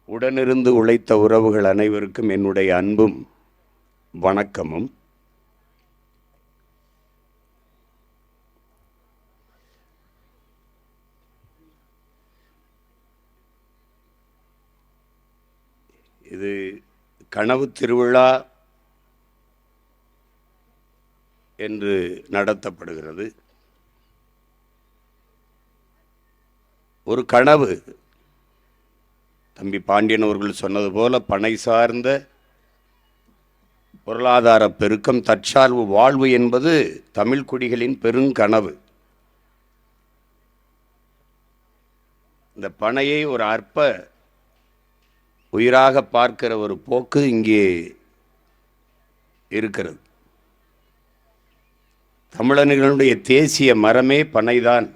உடனிருந்து உழைத்த உறவுகள் அனைவருக்கும் என்னுடைய அன்பும் வணக்கமும். இது கனவு திருவிழா என்று நடத்தப்படுகிறது. ஒரு கனவு, தம்பி பாண்டியன் அவர்கள் சொன்னது போல பனை சார்ந்த பொருளாதார பெருக்கம், தற்சார்பு வாழ்வு என்பது தமிழ் குடிகளின் பெருங்கனவு. இந்த பனையை ஒரு அற்ப உயிராக பார்க்கிற ஒரு போக்கு இங்கே இருக்கிறது. தமிழர்களுடைய தேசிய மரமே பனைதான்.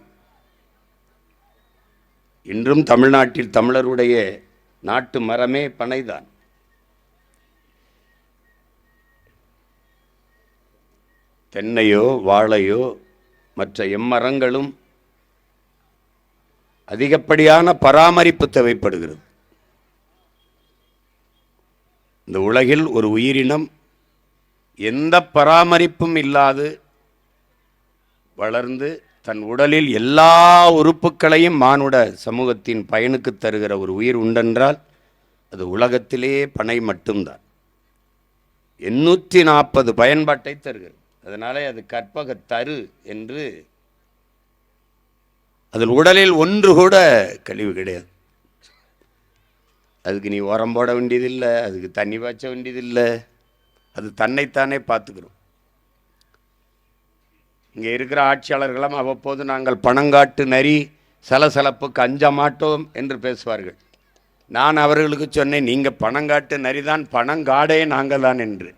இன்றும் தமிழ்நாட்டில் தமிழருடைய நாட்டு மரமே பனைதான். தென்னையோ வாழையோ மற்ற எம்மரங்களும் அதிகப்படியான பராமரிப்பு தேவைப்படுகிறது. இந்த உலகில் ஒரு உயிரினம் எந்த பராமரிப்பும் இல்லாது வளர்ந்து தன் உடலில் எல்லா உறுப்புகளையும் மானுட சமூகத்தின் பயனுக்கு தருகிற ஒரு உயிர் உண்டென்றால் அது உலகத்திலே பனை மட்டும்தான். 840 பயன்பாட்டை தருகிறது. அதனாலே அது கற்பக தரு என்று. அதில் உடலில் ஒன்று கூட கழிவு கிடையாது. அதுக்கு நீ உரம் போட வேண்டியதில்லை, அதுக்கு தண்ணி பாய்ச்ச வேண்டியதில்லை, அது தன்னைத்தானே பார்த்துக்கிறோம். இங்கே இருக்கிற ஆட்சியாளர்களும் அவ்வப்போது நாங்கள் பணங்காட்டு நரி சலசலப்புக்கு அஞ்ச மாட்டோம் என்று பேசுவார்கள். நான் அவர்களுக்கு சொன்னேன், நீங்கள் பணங்காட்டு நரிதான், பணங்காடே நாங்கள் தான் என்று.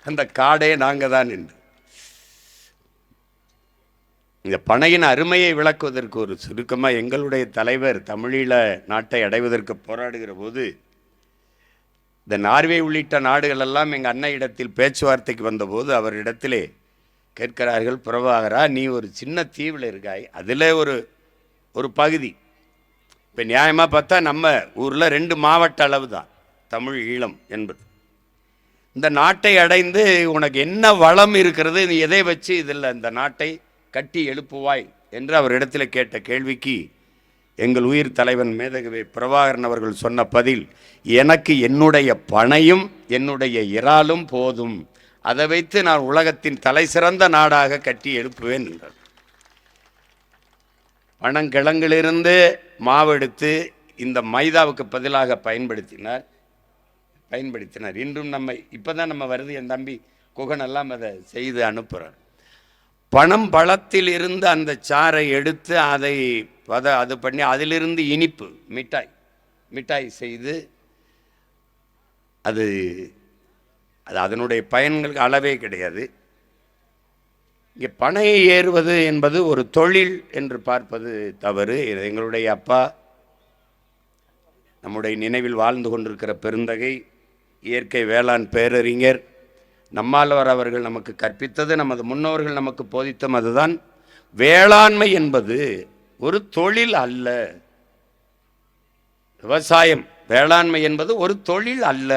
அந்த காடே நாங்கள் தான் என்று. இந்த பனையின் அருமையை விளக்குவதற்கு ஒரு சுருக்கமாக, எங்களுடைய தலைவர் தமிழீழ நாட்டை அடைவதற்கு போராடுகிற போது இந்த நார்வே உள்ளிட்ட நாடுகளெல்லாம் எங்கள் அன்னையிடத்தில் பேச்சுவார்த்தைக்கு வந்தபோது அவரிடத்திலே கேட்கிறார்கள், பிரபாகரா நீ ஒரு சின்ன தீவில் இருக்காய், அதில் ஒரு பகுதி. இப்போ நியாயமாக பார்த்தா நம்ம ஊரில் 2 மாவட்ட அளவு தான் தமிழ் ஈழம் என்பது. இந்த நாட்டை அடைந்து உனக்கு என்ன வளம் இருக்கிறது, நீ எதை வச்சு இதில் இந்த நாட்டை கட்டி எழுப்புவாய் என்று அவரிடத்தில் கேட்ட கேள்விக்கு எங்கள் உயிர் தலைவன் மேதகவி பிரபாகரன் அவர்கள் சொன்ன பதில், எனக்கு என்னுடைய பனையும் என்னுடைய இறாலும் போதும், அதை வைத்து நான் உலகத்தின் தலை சிறந்த நாடாக கட்டி எழுப்புவேன் என்றார். பனங்கிழங்கிலிருந்து மாவெடுத்து இந்த மைதாவுக்கு பதிலாக பயன்படுத்தினார். இன்றும் இப்போ தான் நம்ம வருது, என் தம்பி குகனெல்லாம் அதை செய்து அனுப்புகிறார். பனம் பழத்தில் இருந்து அந்த சாறை எடுத்து அது பண்ணி அதிலிருந்து இனிப்பு மிட்டாய் செய்து அது அதனுடைய பயன்களுக்கு அளவே கிடையாது. இங்கே பனையை ஏறுவது என்பது ஒரு தொழில் என்று பார்ப்பது தவறு. எங்களுடைய அப்பா, நம்முடைய நினைவில் வாழ்ந்து கொண்டிருக்கிற பெருந்தகை இயற்கை வேளாண் பேரறிஞர் நம்மாழ்வார் அவர்கள் நமக்கு கற்பித்தது, நமது முன்னோர்கள் நமக்கு போதித்தம் அதுதான். வேளாண்மை என்பது ஒரு தொழில் அல்ல. விவசாயம், வேளாண்மை என்பது ஒரு தொழில் அல்ல.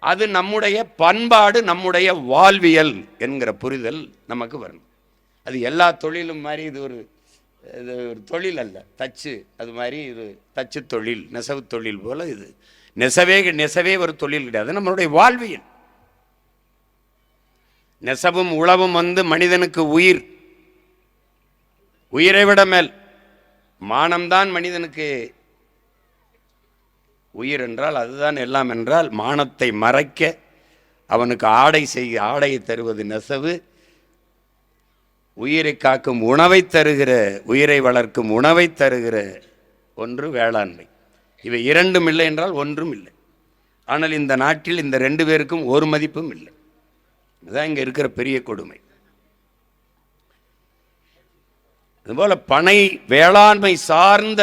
அது நம்முடைய பண்பாடு, நம்முடைய வாழ்வியல் என்கிற புரிதல் நமக்கு வரணும். அது எல்லா தொழிலும் மாதிரி இது ஒரு தொழில் அல்ல. தச்சு அது மாதிரி இது தச்சு தொழில், நெசவு தொழில் போல இது நெசவே ஒரு தொழில் கிடையாது, நம்மளுடைய வாழ்வியல். நெசவும் உழவும் மனிதனுக்கு உயிரை விட மேல். மானம்தான் மனிதனுக்கு உயிர் என்றால் அதுதான் எல்லாம் என்றால், மானத்தை மறைக்க அவனுக்கு ஆடையை தருவது நெசவு, உயிரை காக்கும் உணவை தருகிற, உயிரை வளர்க்கும் உணவை தருகிற ஒன்று வேளாண்மை. இவை இரண்டும் இல்லை என்றால் ஒன்றும் இல்லை. ஆனால் இந்த நாட்டில் இந்த 2 பேருக்கும் ஒரு மதிப்பும் இல்லை. அதுதான் இங்கே இருக்கிற பெரிய கொடுமை. அதுபோல பனை வேளாண்மை சார்ந்த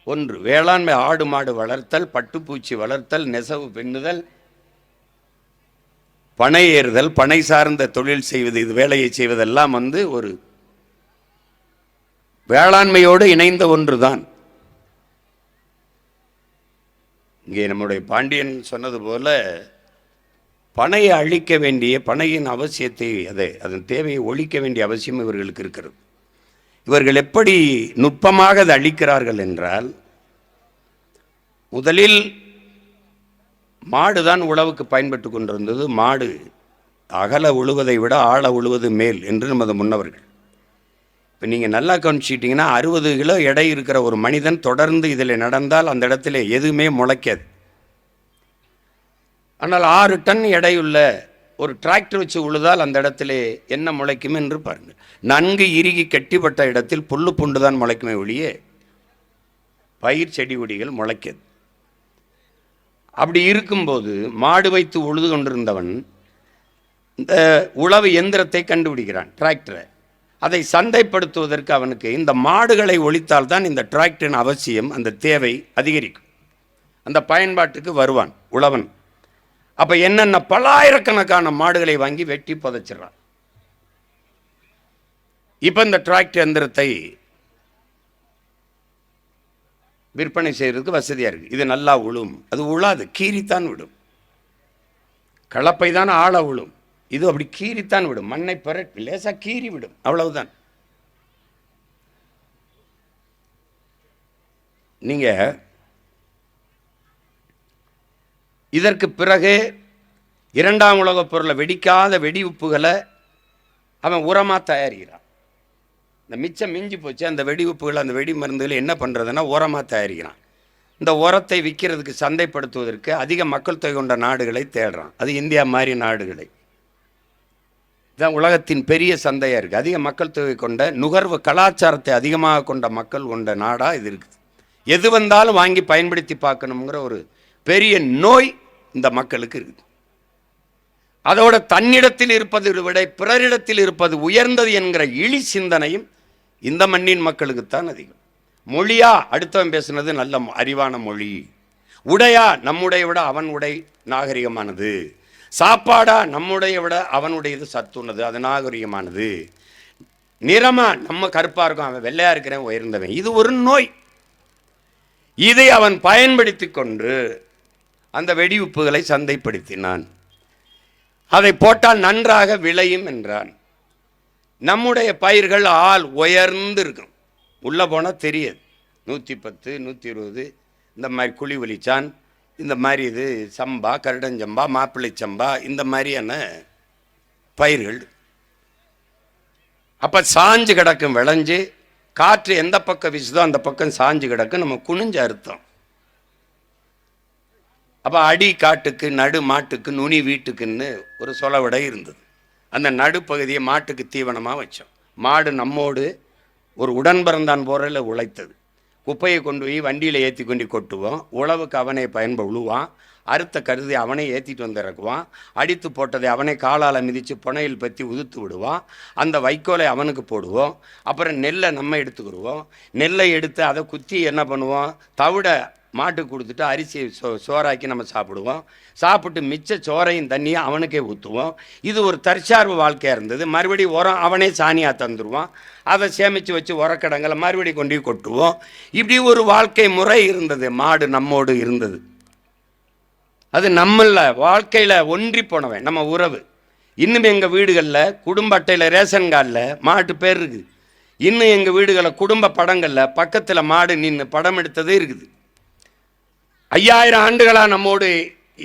ஒன்று. வேளாண்மை ஆடு மாடு வளர்த்தல், பட்டுப்பூச்சி வளர்த்தல், நெசவு பின்னுதல், பனை ஏறுதல், பனை சார்ந்த தொழில் செய்வது, இது வேலையை செய்வதெல்லாம் ஒரு வேளாண்மையோடு இணைந்த ஒன்றுதான். இங்கே நம்முடைய பாண்டியன் சொன்னது போல பனையை அழிக்க வேண்டிய, பனையின் அவசியத்தை, அதன் தேவையை ஒழிக்க வேண்டிய அவசியம் இவர்களுக்கு இருக்கிறது. இவர்கள் எப்படி நுட்பமாக அதை அழிக்கிறார்கள் என்றால், முதலில் மாடுதான் உழவுக்கு பயன்பட்டு கொண்டிருந்தது. மாடு அகல உழுவதை விட ஆழ உழுவது மேல் என்று நமது முன்னவர்கள். இப்போ நீங்கள் நல்லா கவனிச்சிட்டிங்கன்னா 60 கிலோ எடை இருக்கிற ஒரு மனிதன் தொடர்ந்து இதில் நடந்தால் அந்த இடத்துல எதுவுமே முளைக்காது. ஆனால் 6 டன் எடையுள்ள ஒரு டிராக்டர் வச்சு உழுதால் அந்த இடத்துல என்ன முளைக்கும் என்று பாருங்கள். நன்கு இறுகி கட்டிப்பட்ட இடத்தில் புல்லு புண்டு தான் முளைக்குமே ஒழிய பயிர் செடி கொடிகள் முளைக்காது. அப்படி இருக்கும்போது மாடு வைத்து உழுது கொண்டிருந்தவன் இந்த உழவு எந்திரத்தை கண்டுபிடிக்கிறான், டிராக்டரை. அதை சந்தைப்படுத்துவதற்கு அவனுக்கு இந்த மாடுகளை ஒழித்தால் தான் இந்த டிராக்டரின் அவசியம், அந்த தேவை அதிகரிக்கும். அந்த பயன்பாட்டுக்கு வருவான் உழவன். அப்போ என்னென்ன பல்லாயிரக்கணக்கான மாடுகளை வாங்கி வெட்டி புதைச்சிடறான். இப்போ இந்த டிராக்டர் எந்திரத்தை விற்பனை செய்கிறதுக்கு வசதியாக இருக்குது. இது நல்லா உழும், அது உழாது, கீரித்தான் விடும். கலப்பை தான் ஆழ உழும், இது அப்படி கீரித்தான் விடும். மண்ணை புரட்டி லேசாக கீறி விடும், அவ்வளவுதான். நீங்கள் இதற்கு பிறகு 2ஆம் உலகப் பொருளை வெடிக்காத வெடி உப்புகளை அவன் உரமாக தயாரிக்கிறான். இந்த மிச்சம் மிஞ்சி போச்சு அந்த வெடி உப்புகள், அந்த வெடி மருந்துகளை என்ன பண்ணுறதுன்னா உரமாக தயாரிக்கிறான். இந்த உரத்தை விற்கிறதுக்கு, சந்தைப்படுத்துவதற்கு அதிக மக்கள் தொகை கொண்ட நாடுகளை தேடுறான். அது இந்தியா மாதிரி நாடுகளை. இதுதான் உலகத்தின் பெரிய சந்தையாக இருக்குது. அதிக மக்கள் தொகை கொண்ட, நுகர்வு கலாச்சாரத்தை அதிகமாக கொண்ட மக்கள் கொண்ட நாடாக இது இருக்குது. எது வந்தாலும் வாங்கி பயன்படுத்தி பார்க்கணுங்கிற ஒரு பெரிய நோய் இந்த மக்களுக்கு இருக்குது. அதோட தன்னிடத்தில் இருப்பதை விட பிறரிடத்தில் இருப்பது உயர்ந்தது என்கிற இழி சிந்தனையும் இந்த மண்ணின் மக்களுக்குத்தான் அதிகம். மொழியா அடுத்தவன் பேசுனது நல்ல அறிவான மொழி, உடையா நம்முடைய விட அவன் உடை நாகரிகமானது, சாப்பாடா நம்முடைய விட அவனுடையது சத்துள்ளது, அது நாகரிகமானது, நிறமா நம்ம கருப்பா இருக்கும் அவன் வெள்ளையா இருக்கிறவன் உயர்ந்தவன். இது ஒரு நோய். இதை அவன் பயன்படுத்தி கொண்டு அந்த வெடி உப்புகளை சந்தைப்படுத்தினான். அதை போட்டால் நன்றாக விளையும் என்றான். நம்முடைய பயிர்கள் ஆள் உயர்ந்து இருக்கும், உள்ளே போனால் தெரியாது. 110, 120 இந்த மாதிரி குழி வலிச்சான், இந்த மாதிரி இது சம்பா, கருடஞ்சம்பா, மாப்பிள்ளை சம்பா, இந்த மாதிரியான பயிர்கள். அப்போ சாஞ்சு கிடக்கும், விளைஞ்சு காற்று எந்த பக்கம் வீசுதோ அந்த பக்கம் சாஞ்சு கிடக்கும். நம்ம குனிஞ்ச அர்த்தம். அப்போ அடி காட்டுக்கு, நடு மாட்டுக்கு, நுனி வீட்டுக்குன்னு ஒரு சொலவிடை இருந்தது. அந்த நடுப்பகுதியை மாட்டுக்கு தீவனமாக வச்சோம். மாடு நம்மோடு ஒரு உடன்பிறந்தான் போரில் உழைத்தது. குப்பையை கொண்டு போய் வண்டியில் ஏற்றி கொண்டு கொட்டுவோம். உழவுக்கு அவனை உழுவான். அறுத்த கருதி அவனை ஏற்றிட்டு வந்து இறக்குவான். அடித்து போட்டதை அவனை காலால் மிதித்து புனையில் பற்றி உதுத்து விடுவான். அந்த வைக்கோலை அவனுக்கு போடுவோம். அப்புறம் நெல்லை நம்ம எடுத்துக்கிடுவோம். நெல்லை எடுத்து அதை குத்தி என்ன பண்ணுவோம், தவிட மாட்டுக்கு கொடுத்துட்டு அரிசியை சோறாக்கி நம்ம சாப்பிடுவோம். சாப்பிட்டு மிச்ச சோறையும் தண்ணியும் அவனுக்கே ஊற்றுவோம். இது ஒரு தற்சார்பு வாழ்க்கையாக இருந்தது. மறுபடியும் உரம் அவனே சாணியாக தந்துடுவான். அதை சேமித்து வச்சு உரக்கடங்களை மறுபடியும் கொண்டு கொட்டுவோம். இப்படி ஒரு வாழ்க்கை முறை இருந்தது. மாடு நம்மோடு இருந்தது. அது நம்மள வாழ்க்கையில் ஒன்றி போனவன், நம்ம உறவு. இன்னும் எங்கள் வீடுகளில் குடும்ப அட்டையில், ரேஷன் கார்டில் மாட்டு பேர் இருக்குது. இன்னும் எங்கள் வீடுகளில் குடும்ப படங்களில் பக்கத்தில் மாடு நின்று படம் எடுத்ததே இருக்குது. 5000 ஆண்டுகளாக நம்மோடு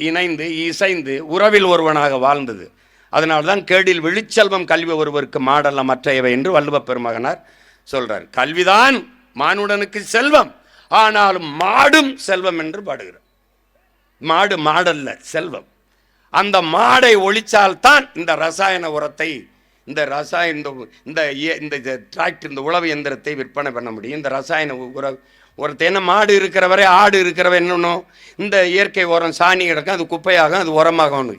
இணைந்து இசைந்து உறவில் ஒருவனாக வாழ்ந்தது. அதனால்தான் கேடில் விழிச்செல்வம் கல்வி ஒருவருக்கு மாடல்ல மற்றையவை என்று வள்ளுவ பெருமகனார் சொல்றார். கல்விதான் மானுடனுக்கு செல்வம், ஆனாலும் மாடும் செல்வம் என்று பாடுகிறார். மாடு மாடல்ல, செல்வம். அந்த மாடை ஒழிச்சால்தான் இந்த ரசாயன உரத்தை, இந்த டிராக்டர், இந்த உழவு எந்திரத்தை விற்பனை பண்ண முடியும். இந்த ரசாயன உரத்தை என்ன, மாடு இருக்கிறவரை ஆடு இருக்கிறவரை என்னன்னும் இந்த இயற்கை உரம் சாணி கிடக்கும், அது குப்பையாகும், அது உரமாகும்.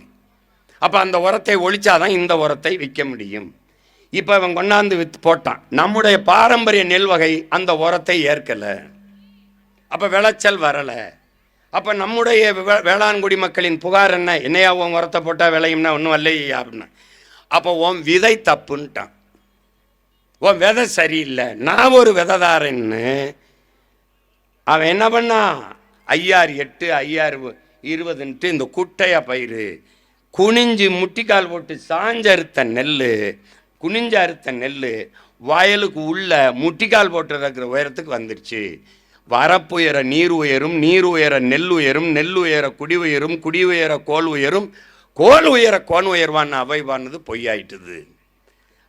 அப்போ அந்த உரத்தை ஒழிச்சாதான் இந்த உரத்தை விற்க முடியும். இப்போ அவன் கொண்டாந்து விற்று போட்டான். நம்முடைய பாரம்பரிய நெல் வகை அந்த உரத்தை ஏற்கலை. அப்போ விளைச்சல் வரலை. அப்போ நம்முடைய வேளாண்குடி மக்களின் புகார் என்ன, என்னையா உன் உரத்தை போட்டால் விளையும்னா ஒன்றும் வரலையா அப்படின்னா. அப்போ உன் விதை தப்புன்ட்டான். உன் விதை சரியில்லை, நான் ஒரு விதைதாரன்னு அவன் என்ன பண்ணா, 5008 5020 இந்த குட்டையா பயிர் குனிஞ்சு முட்டிக்கால் போட்டு சாஞ்சறுத்த நெல், குனிஞ்ச அறுத்த நெல் வயலுக்கு உள்ள முட்டிக்கால் போட்டு இருக்கிற உயரத்துக்கு வந்துருச்சு. வரப்புயர நீர் உயரும், நீர் உயர நெல் உயரும், நெல் உயர குடி உயரும், குடி உயர கோல் உயரும், கோல் உயர கோன் உயர்வான்னு அவைவானது பொய்யாயிட்டுது.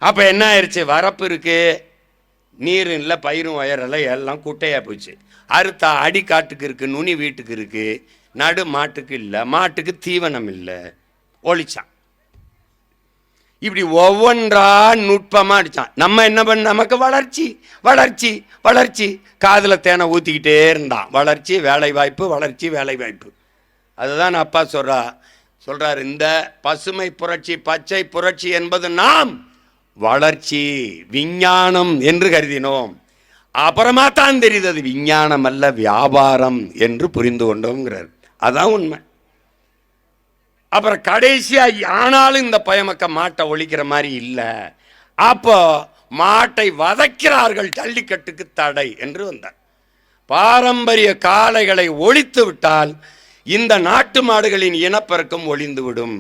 அப்போ என்ன ஆயிடுச்சு, வரப்பு இருக்கு, நீர் இல்லை, பயிரும் உயரலை, எல்லாம் குட்டையாக போச்சு. அறுத்தா அடி காட்டுக்கு இருக்குது, நுனி வீட்டுக்கு இருக்குது, நடு மாட்டுக்கு இல்லை, மாட்டுக்கு தீவனம் இல்லை, ஒழிச்சான். இப்படி ஒவ்வொன்றா நுட்பமாக அடித்தான். நம்ம என்ன பண்ண, நமக்கு வளர்ச்சி வளர்ச்சி வளர்ச்சி, காதில் தேனை ஊற்றிக்கிட்டே இருந்தான். வளர்ச்சி வேலை வாய்ப்பு, வளர்ச்சி வேலை வாய்ப்பு. அதுதான் அப்பா சொல்கிறார், இந்த பசுமை புரட்சி பச்சை புரட்சி என்பது நாம் வளர்ச்சி விஞ்ஞானம் என்று கருதினோம். அப்புறமா தான் தெரியுது அது விஞ்ஞானம் அல்ல, வியாபாரம் என்று புரிந்து கொண்டோங்கிறார். அதான் உண்மை. அப்புறம் கடைசியா ஆனாலும் இந்த பயமக்க மாட்டை ஒழிக்கிற மாதிரி இல்லை, அப்போ மாட்டை வதைக்கிறார்கள், ஜல்லிக்கட்டுக்கு தடை என்று வந்தார். பாரம்பரிய காளைகளை ஒழித்து விட்டால் இந்த நாட்டு மாடுகளின் இனப்பெருக்கம் ஒளிந்துவிடும்.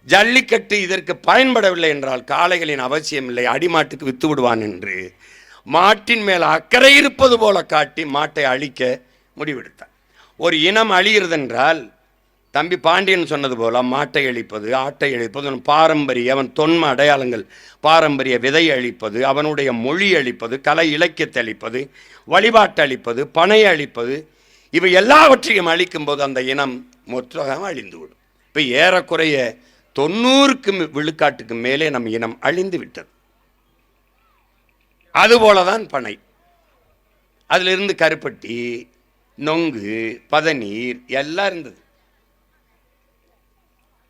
ஜல்லிக்கட்டு இதற்கு பயன்படவில்லை என்றால் காளைகளின் அவசியம் இல்லை, அடிமாட்டுக்கு வித்து விடுவான் என்று மாட்டின் மேல் அக்கறை இருப்பது போல காட்டி மாட்டை அழிக்க முடிவெடுத்தார். ஒரு இனம் அழிகிறது என்றால் தம்பி பாண்டியன் சொன்னது போல மாட்டை அழிப்பது, ஆட்டை அழிப்பது, பாரம்பரிய அவன் தொன்ம அடையாளங்கள், பாரம்பரிய விதை அழிப்பது, அவனுடைய மொழி அழிப்பது, கலை இலக்கியத்தை அழிப்பது, வழிபாட்டை அழிப்பது, பனை அழிப்பது, இவை எல்லாவற்றையும் அழிக்கும் போது அந்த இனம் மொத்தமாக அழிந்துவிடும். இப்போ ஏறக்குறைய 90% மேலே நம் இனம் அழிந்து விட்டது. அதுபோலதான் பனை. அதிலிருந்து கருப்பட்டி, நொங்கு, பதநீர் எல்லாம் இருந்தது.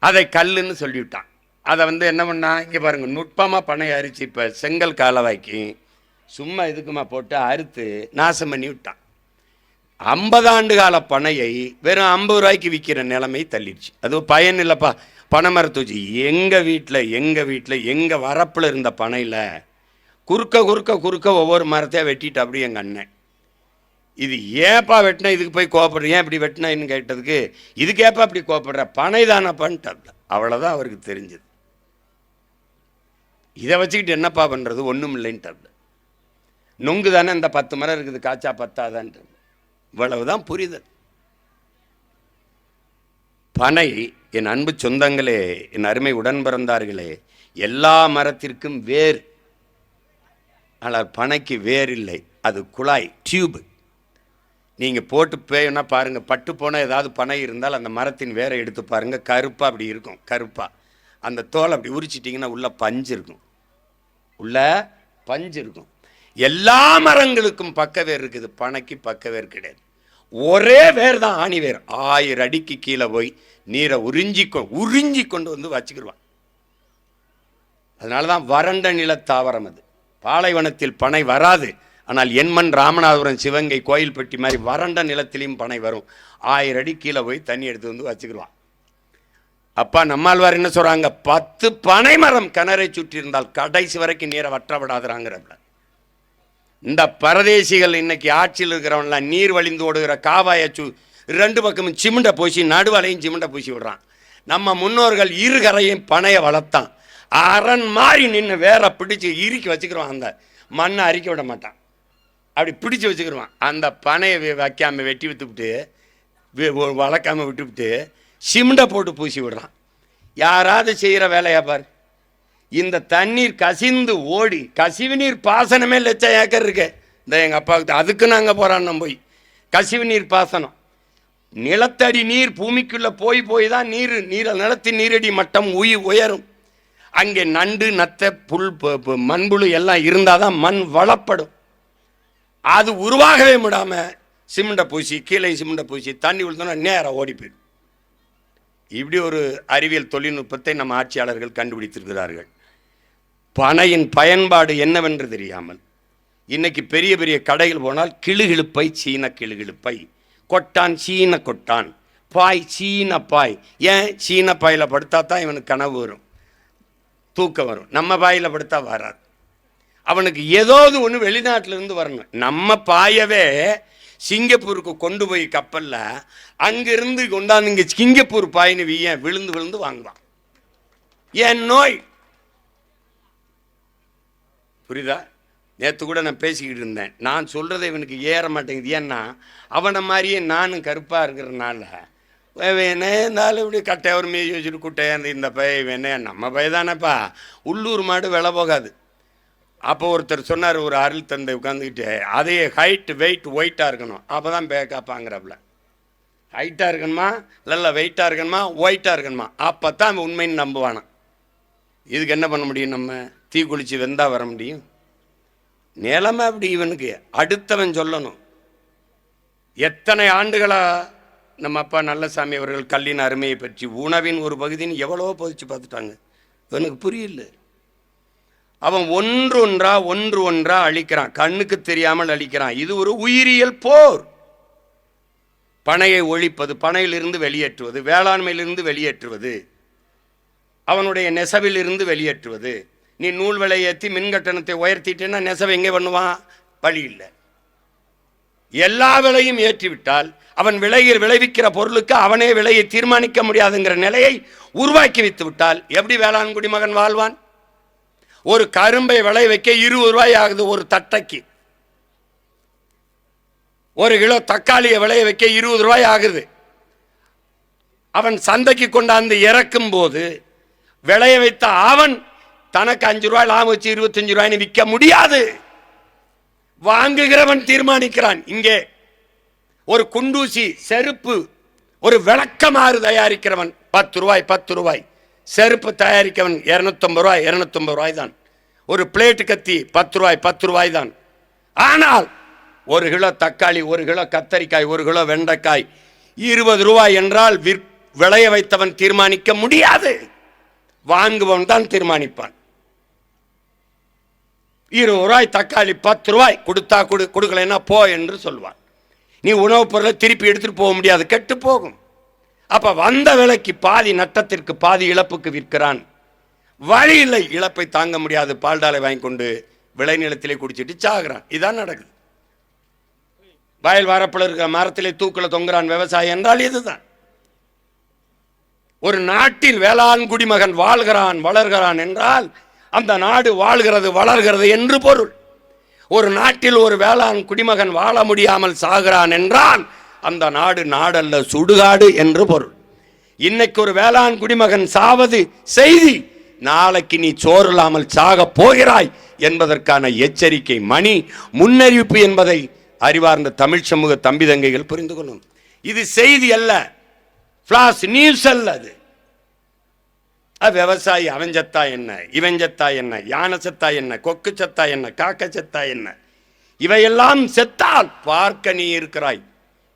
அதை கல்லுன்னு சொல்லிவிட்டான். அதை என்ன பண்ணா, இங்கே பாருங்க, நுட்பமாக பனை அரிச்சு இப்போ செங்கல் காலவாய்க்கு சும்மா இதுக்குமா போட்டு அறுத்து நாசம் பண்ணி விட்டான். 50 ஆண்டு கால பனையை வெறும் 50 ரூபாய்க்கு விற்கிற நிலைமை தள்ளிடுச்சு. அது பயன் இல்லைப்பா. பனைமரத்து வச்சு எங்கள் வீட்டில் எங்கள் வரப்பில் இருந்த பனையில் குறுக்க ஒவ்வொரு மரத்தையாக வெட்டிட்டு அப்படி எங்கள் அண்ணன், இது ஏப்பா வெட்டினா, இதுக்கு போய் கோபப்படுற, ஏன் இப்படி வெட்டினான்னு கேட்டதுக்கு, இதுக்கு ஏப்பா அப்படி கோபப்படுற, பனை தானப்பான்ட்டு. அவ்வளோதான் அவருக்கு தெரிஞ்சது. இதை வச்சுக்கிட்டு என்னப்பா பண்ணுறது, ஒன்றும் இல்லைன்ட்டு. நொங்கு தானே இந்த 10 மரம் இருக்குது, காய்ச்சா பத்தாதான்ட்டு. இவ்வளவுதான் புரிதல். பனை, என் அன்பு சொந்தங்களே, என் அருமை உடன் பிறந்தார்களே, எல்லா மரத்திற்கும் வேர். ஆனால் பனைக்கு வேர் இல்லை, அது குழாய், டியூப். நீங்கள் போட்டு பேனா பாருங்கள், பட்டு போனால் ஏதாவது பனை இருந்தால் அந்த மரத்தின் வேரை எடுத்து பாருங்கள், கருப்பாக அப்படி இருக்கும். கருப்பாக அந்த தோலை அப்படி உரிச்சிட்டிங்கன்னா உள்ள பஞ்சு இருக்கும், உள்ள பஞ்சு இருக்கும். எல்லா மரங்களுக்கும் பக்க வேர் இருக்குது, பனைக்கு பக்க வேர் கிடையாது. ஒரே வேர் தான், ஆணி வேர். 1000 அடிக்கு கீழே போய் நீரை உறிஞ்சி கொண்டு வந்து வச்சுக்கிடுவான். அதனால தான் வறண்ட நில தாவரம் அது. பாலைவனத்தில் பனை வராது, ஆனால் என்மண், ராமநாதபுரம், சிவகங்கை, கோயில்பட்டி மாதிரி வறண்ட நிலத்திலையும் பனை வரும். 1000 அடி கீழே போய் தண்ணி எடுத்து வந்து வச்சுக்கிடுவான். அப்பா நம்மாழ்வார் என்ன சொல்கிறாங்க, 10 பனை மரம் கிணறை சுற்றி இருந்தால் கடைசி வரைக்கும் நீரை வற்றப்படாதுறாங்கிறப்ப. இந்த பரதேசிகள் இன்னைக்கு ஆட்சியில் இருக்கிறவன்லாம் நீர் வழிந்து ஓடுகிற காவாயை 2 பக்கமும் சிமெண்டை பூசி, நடுவலையும் சிமெண்டை பூசி விடுறான். நம்ம முன்னோர்கள் இருகரையும் பனையை வளர்த்தான். அரண் மாறி நின்று வேற பிடிச்சி இறுக்கி வச்சுக்கிறோம். அந்த மண்ணை அரிக்க விட மாட்டான், அப்படி பிடிச்சி வச்சுக்கிடுவான். அந்த பனையை வைக்காமல் வெட்டி விட்டுவிட்டு, வளர்க்காமல் விட்டுவிட்டு சிமெண்டை போட்டு பூசி விடுறான். யாராவது செய்கிற வேலையா பார். இந்த தண்ணீர் கசிந்து ஓடி, கசிவு நீர் பாசனமே 1,00,000 ஏக்கர் இருக்கு இந்த எங்கள் அப்பாவுக்கு. அதுக்கு நாங்கள் போராடினோம் போய். கசிவு நீர் பாசனம், நிலத்தடி நீர் பூமிக்குள்ளே போய் தான் நிலத்தின் நீரடி மட்டம் உயரும். அங்கே நண்டு, நத்தை, புல், மண்புழு எல்லாம் இருந்தால் தான் மண் வளப்படும். அது உருவாகவே விடாமல் சிமெண்டை பூசி, கீழே சிமெண்டை பூசி தண்ணி விழுந்தோன்னா நேராக ஓடி போயிடும். இப்படி ஒரு அறிவியல் தொழில்நுட்பத்தை நம்ம ஆட்சியாளர்கள் கண்டுபிடித்திருக்கிறார்கள். பனையின் பயன்பாடு என்னவென்று தெரியாமல் இன்னைக்கு பெரிய பெரிய கடைகள் போனால் கிளுகிழுப்பை, சீன கிளுகிழுப்பை, கொட்டான், சீன கொட்டான், பாய், சீன பாய். ஏன் சீன பாயில் படுத்தா தான் இவனுக்கு கனவு வரும், தூக்கம் வரும். நம்ம பாயில் படுத்தா வராது. அவனுக்கு ஏதாவது ஒன்று வெளிநாட்டிலிருந்து வரணும். நம்ம பாயவே சிங்கப்பூருக்கு கொண்டு போய் கப்பலில் அங்கிருந்து கொண்டாந்து இங்கே சிங்கப்பூர் பாயின்னு விழுந்து விழுந்து வாங்குவான். ஏன் நோய் புரியுதா? நேற்று கூட நான் பேசிக்கிட்டு இருந்தேன். நான் சொல்கிறத இவனுக்கு ஏற மாட்டேங்குது. ஏன்னா அவனை மாதிரியே நானும் கருப்பாக இருக்கிறனால வேணே இருந்தாலும் இப்படி கட்டையை ஒரு மீதி வச்சுட்டு குட்டையாக இந்த பய வேணே நம்ம பையதானப்பா, உள்ளூர் மாடு விலை போகாது. அப்போ ஒருத்தர் சொன்னார், ஒரு அருள் தந்தை உட்காந்துக்கிட்டு, அதே ஹைட் வெயிட் ஒயிட்டாக இருக்கணும், அப்போ தான் பேக்காப்பாங்கிறப்பல. ஹைட்டாக இருக்கணுமா இல்லை வெயிட்டாக இருக்கணுமா ஒயிட்டாக இருக்கணுமா, அப்போ தான் உண்மைன்னு நம்புவானா. இதுக்கு என்ன பண்ண முடியும்? நம்ம தீ குளிச்சு வெந்தா வர முடியும்? நிலைமை அப்படி. இவனுக்கு அடுத்தவன் சொல்லணும். எத்தனை ஆண்டுகளாக நம்ம அப்பா நல்லசாமி அவர்கள் கல்லின் அருமையை பற்றி உணவின் ஒரு பகுதின்னு எவ்வளவோ போதிச்சு பார்த்துட்டாங்க. இவனுக்கு புரியல. அவன் ஒன்று ஒன்றா அழிக்கிறான், கண்ணுக்கு தெரியாமல் அழிக்கிறான். இது ஒரு உயிரியல் போர். பனையை ஒழிப்பது, பனையிலிருந்து வெளியேற்றுவது, வேளாண்மையிலிருந்து வெளியேற்றுவது, அவனுடைய நெசவிலிருந்து வெளியேற்றுவது. நீ நூல் விலை ஏற்றி மின் கட்டணத்தை உயர்த்திட்டேன்னா நெசவை எங்கே பண்ணுவான்? வழி இல்லை. எல்லா விலையும் ஏற்றிவிட்டால் அவன் விளைவிக்கிற பொருளுக்கு அவனே விலையை தீர்மானிக்க முடியாதுங்கிற நிலையை உருவாக்கி வைத்து விட்டால் எப்படி வேளாண் குடிமகன் வாழ்வான்? ஒரு கரும்பை விளை வைக்க 20 ரூபாய் ஆகுது ஒரு தட்டைக்கு. ஒரு கிலோ தக்காளியை விளைய வைக்க 20 ரூபாய் ஆகுது. அவன் சந்தைக்கு கொண்டாந்து இறக்கும் போது விளைய வைத்த அவன் தனக்கு 5 ரூபாய் லாபம் வச்சு 25 ரூபாய்னு விற்க முடியாது. வாங்குகிறவன் தீர்மானிக்கிறான். இங்கே ஒரு குண்டூசி செருப்பு, ஒரு விளக்கமாறு தயாரிக்கிறவன் 10 ரூபாய் 10 ரூபாய், செருப்பு தயாரிக்கவன் 250 ரூபாய் 250 ரூபாய் தான். ஒரு பிளேட்டு கத்தி 10 ரூபாய் 10 ரூபாய் தான். ஆனால் ஒரு கிலோ தக்காளி, ஒரு கிலோ கத்தரிக்காய், ஒரு கிலோ வெண்டைக்காய் 20 ரூபாய் என்றால் விளைய வைத்தவன் தீர்மானிக்க முடியாது. வாங்குவன் தான் தீர்மானிப்பான். 20 ரூபாய் தக்காளி 10 ரூபாய் கொடுத்தா கொடுக்கலைன்னா போ என்று சொல்வான். நீ உணவுப் பொருளை திருப்பி எடுத்துட்டு போக முடியாது, கெட்டு போகும். அப்ப வந்த விலைக்கு பாதி நட்டத்திற்கு பாதி இழப்புக்கு விற்கிறான். வழி இல்லை, இழப்பை தாங்க முடியாது, பால்டாலை வாங்கி கொண்டு விளைநிலத்திலே குடிச்சிட்டு சாகுறான். இதான் நடக்குது. வயல் வரப்பில் இருக்கிற மரத்திலே தூக்கில தொங்குறான் விவசாயி என்றால் இதுதான். ஒரு நாட்டில் வேளாண் குடிமகன் வாழ்கிறான் வளர்கிறான் என்றால் அந்த நாடு வாழ்கிறது வளர்கிறது என்று பொருள். ஒரு நாட்டில் ஒரு வேளாண் குடிமகன் வாழ முடியாமல் சாகிறான் என்றால் அந்த நாடு நாடல்ல சுடுகாடு என்று பொருள். இன்னைக்கு ஒரு வேளாண் குடிமகன் சாவது செய்தி, நாளைக்கு நீ சோறில்லாமல் சாக போகிறாய் என்பதற்கான எச்சரிக்கை மணி, முன்னறிவிப்பு என்பதை அறிவார்ந்த தமிழ் சமூக தம்பி தங்கைகள் புரிந்து கொள்ளும். இது செய்தி அல்ல, பிளாஷ் நியூஸ் அல்ல. அது விவசாயி அவன் சத்தா என்ன, இவன் சத்தா என்ன, யானை சத்தா என்ன, கொக்கு சத்தா என்ன, காக்க சத்தா என்ன, இவையெல்லாம் செத்தால் பார்க்க நீ இருக்கிறாய்.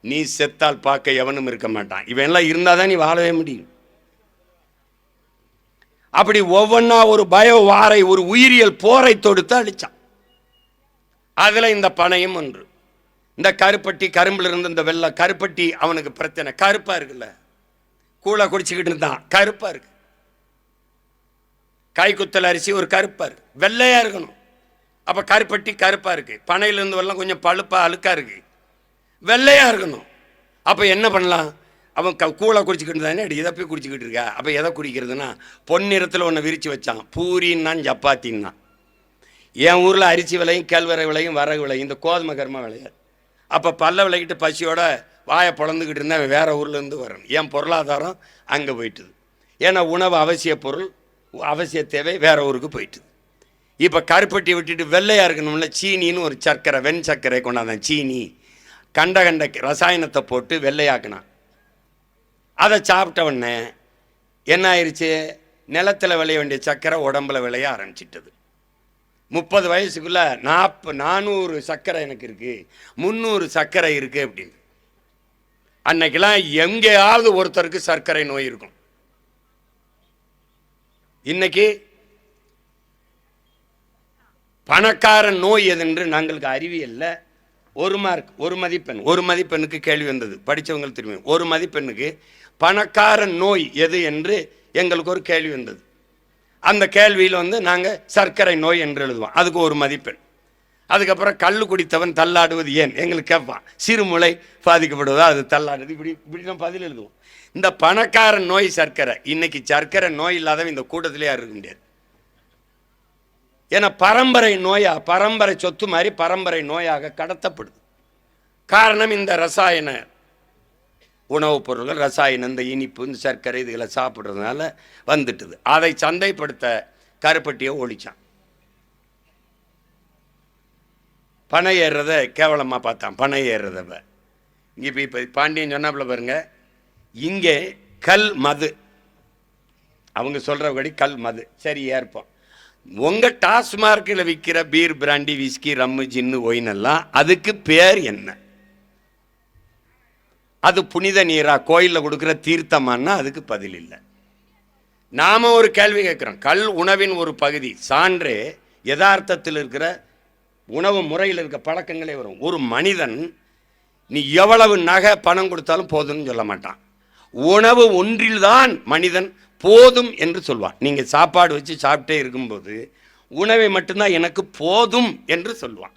நீ செத்தால் பார்க்க எவனும் இருக்க மாட்டான். இவெல்லாம் இருந்தாதான் நீ வாழவே முடியும். அப்படி ஒவ்வொன்னா ஒரு பயோ வாரை, ஒரு உயிரியல் போரை தொடுத்து அழிச்சான். அதுல இந்த பனையும் ஒன்று. இந்த கருப்பட்டி, கரும்புல இருந்து இந்த வெள்ளை கருப்பட்டி அவனுக்கு பிரச்சனை. கருப்பா இருக்குல்ல, கூழை குடிச்சுக்கிட்டு இருந்தான், கருப்பா இருக்கு. கைக்குத்தல் அரிசி ஒரு கருப்பா இருக்கு, வெள்ளையா இருக்கணும். அப்ப கருப்பட்டி கருப்பா இருக்கு, பனையிலிருந்து வெள்ளம் கொஞ்சம் பழுப்பா அழுக்கா இருக்கு, வெள்ளையா இருக்கணும். அப்ப என்ன பண்ணலாம்? அவன் கூழை குடிச்சுக்கிட்டு இருந்தானே, இதை போய் குடிச்சுக்கிட்டு இருக்கா. அப்போ எதை குடிக்கிறதுனா, பொன்னிறத்தில் ஒன்று விரித்து வச்சான், பூரின்னான் சப்பாத்தின்னா. என் ஊரில் அரிசி விலையும் கேழ்வரை விலையும் வரகு விலையும் இந்த கோதுமை கருமா விளையாது. அப்போ பல்ல விளைக்கிட்டு பசியோட வாயை பொழந்துக்கிட்டு இருந்தால் வேற ஊர்லேருந்து வரணும். என் பொருளாதாரம் அங்கே போயிட்டுது. ஏன்னா உணவு அவசிய பொருள், அவசிய தேவை வேற ஊருக்கு போயிட்டுது. இப்போ கருப்பட்டி விட்டுட்டு வெள்ளையாக இருக்கணும்ல, சீனின்னு ஒரு சர்க்கரை, வெண் சர்க்கரை கொண்டாந்தான். சீனி கண்ட கண்ட ரசாயனத்தை போட்டு வெள்ளையாக்கினான். அதை சாப்பிட்டவொடனே என்ன ஆயிடுச்சு? நிலத்தில் விளைய வேண்டிய சர்க்கரை உடம்புல விளைய ஆரம்பிச்சிட்டது. 30 வயசுக்குள்ள 400 சர்க்கரை எனக்கு இருக்கு, 300 சர்க்கரை இருக்கு அப்படின்னு. அன்னைக்கெல்லாம் எங்கேயாவது ஒருத்தருக்கு சர்க்கரை நோய் இருக்கும். இன்னைக்கு பணக்காரன் நோய் எதென்று நாங்களுக்கு அறிவியல்ல 1 மார்க் 1 மதிப்பெண், 1 மதிப்பெண்ணுக்கு கேள்வி வந்தது. படித்தவங்களுக்கு தெரியும், 1 மதிப்பெண்ணுக்கு பணக்காரன் நோய் எது என்று எங்களுக்கு ஒரு கேள்வி வந்தது. அந்த கேள்வியில் வந்து நாங்கள் சர்க்கரை நோய் என்று எழுதுவோம், அதுக்கு ஒரு மதிப்பெண். அதுக்கப்புறம் கல் குடித்தவன் தள்ளாடுவது ஏன் எங்களுக்கு கேட்பான். சிறுமுளை பாதிக்கப்படுவதா, அது தள்ளாடுது, இப்படி இப்படி நம்ம பதில் எழுதுவோம். இந்த பணக்காரன் நோய் சர்க்கரை. இன்னைக்கு சர்க்கரை நோய் இல்லாதவன் இந்த கூட்டத்திலே இருக்க முடியாது. ஏன்னா பரம்பரை நோயா, பரம்பரை சொத்து மாதிரி பரம்பரை நோயாக கடத்தப்படுது. காரணம் இந்த ரசாயன உணவுப் பொருள்கள், ரசாயனம், இந்த இனிப்பு, இந்த சர்க்கரை இதுகளை சாப்பிட்றதுனால வந்துட்டுது. அதை சந்தைப்படுத்த கருப்பட்டியை ஒழிச்சான். பனை ஏறுறத கேவலமாக பார்த்தான். பனை ஏறுறத இங்கே இப்போ பாண்டியன் சொன்னாப்புல பாருங்க, இங்கே கல் மது, அவங்க சொல்கிறபடி கல் மது சரி ஏற்போம். உங்கள் டாஸ்மார்க்கில் விற்கிற பீர், பிராண்டி, விஸ்கி, ரம்மு, ஜின்னு, ஒயினெல்லாம் அதுக்கு பேர் என்ன? அது புனித நீரா, கோயிலில் கொடுக்குற தீர்த்தமானா அதுக்கு பதில் இல்லை. நாம் ஒரு கேள்வி கேட்குறோம். கல் உணவின் ஒரு பகுதி. சான்றே யதார்த்தத்தில் இருக்கிற உணவு முறையில் இருக்க பழக்கங்களே வரும். ஒரு மனிதன் நீ எவ்வளவு நகை பணம் கொடுத்தாலும் போதும்னு சொல்ல மாட்டான். உணவு ஒன்றில்தான் மனிதன் போதும் என்று சொல்வான். நீங்கள் சாப்பாடு வச்சு சாப்பிட்டே இருக்கும்போது உணவை மட்டும்தான் எனக்கு போதும் என்று சொல்வான்.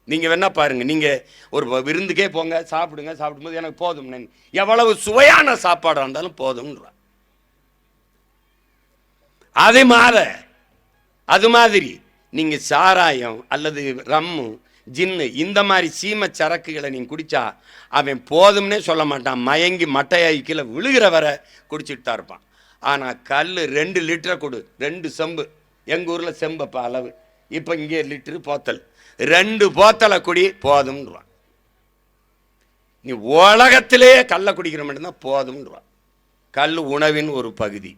நீங்கள் வேணா பாருங்க, நீங்கள் ஒரு விருந்துக்கே போங்க, சாப்பிடுங்க, சாப்பிடும்போது எனக்கு போதும், எவ்வளவு சுவையான சாப்பாடாக இருந்தாலும் போதும்ன்றான். அது மாதிரி நீங்கள் சாராயம் அல்லது ரம்மு, ஜின்னு, இந்த மாதிரி சீம சரக்குகளை நீங்கள் குடித்தா அவன் போதும்னே சொல்ல மாட்டான். மயங்கி மட்டையாகி கீழே விழுகிற வரை குடிச்சிட்டு தான் இருப்பான். ஆனால் கல் 2 லிட்டரை கொடு, 2 செம்பு, எங்கள் ஊரில் செம்பப்பா அளவு, இப்போ இங்கே லிட்டரு போத்தல், 2 போத்தலை குடி போதும்ன்றான். நீ உலகத்திலே கல்லை குடிக்கிற மட்டும்தான் போதும்ன்றான். கல் உணவின் ஒரு பகுதி.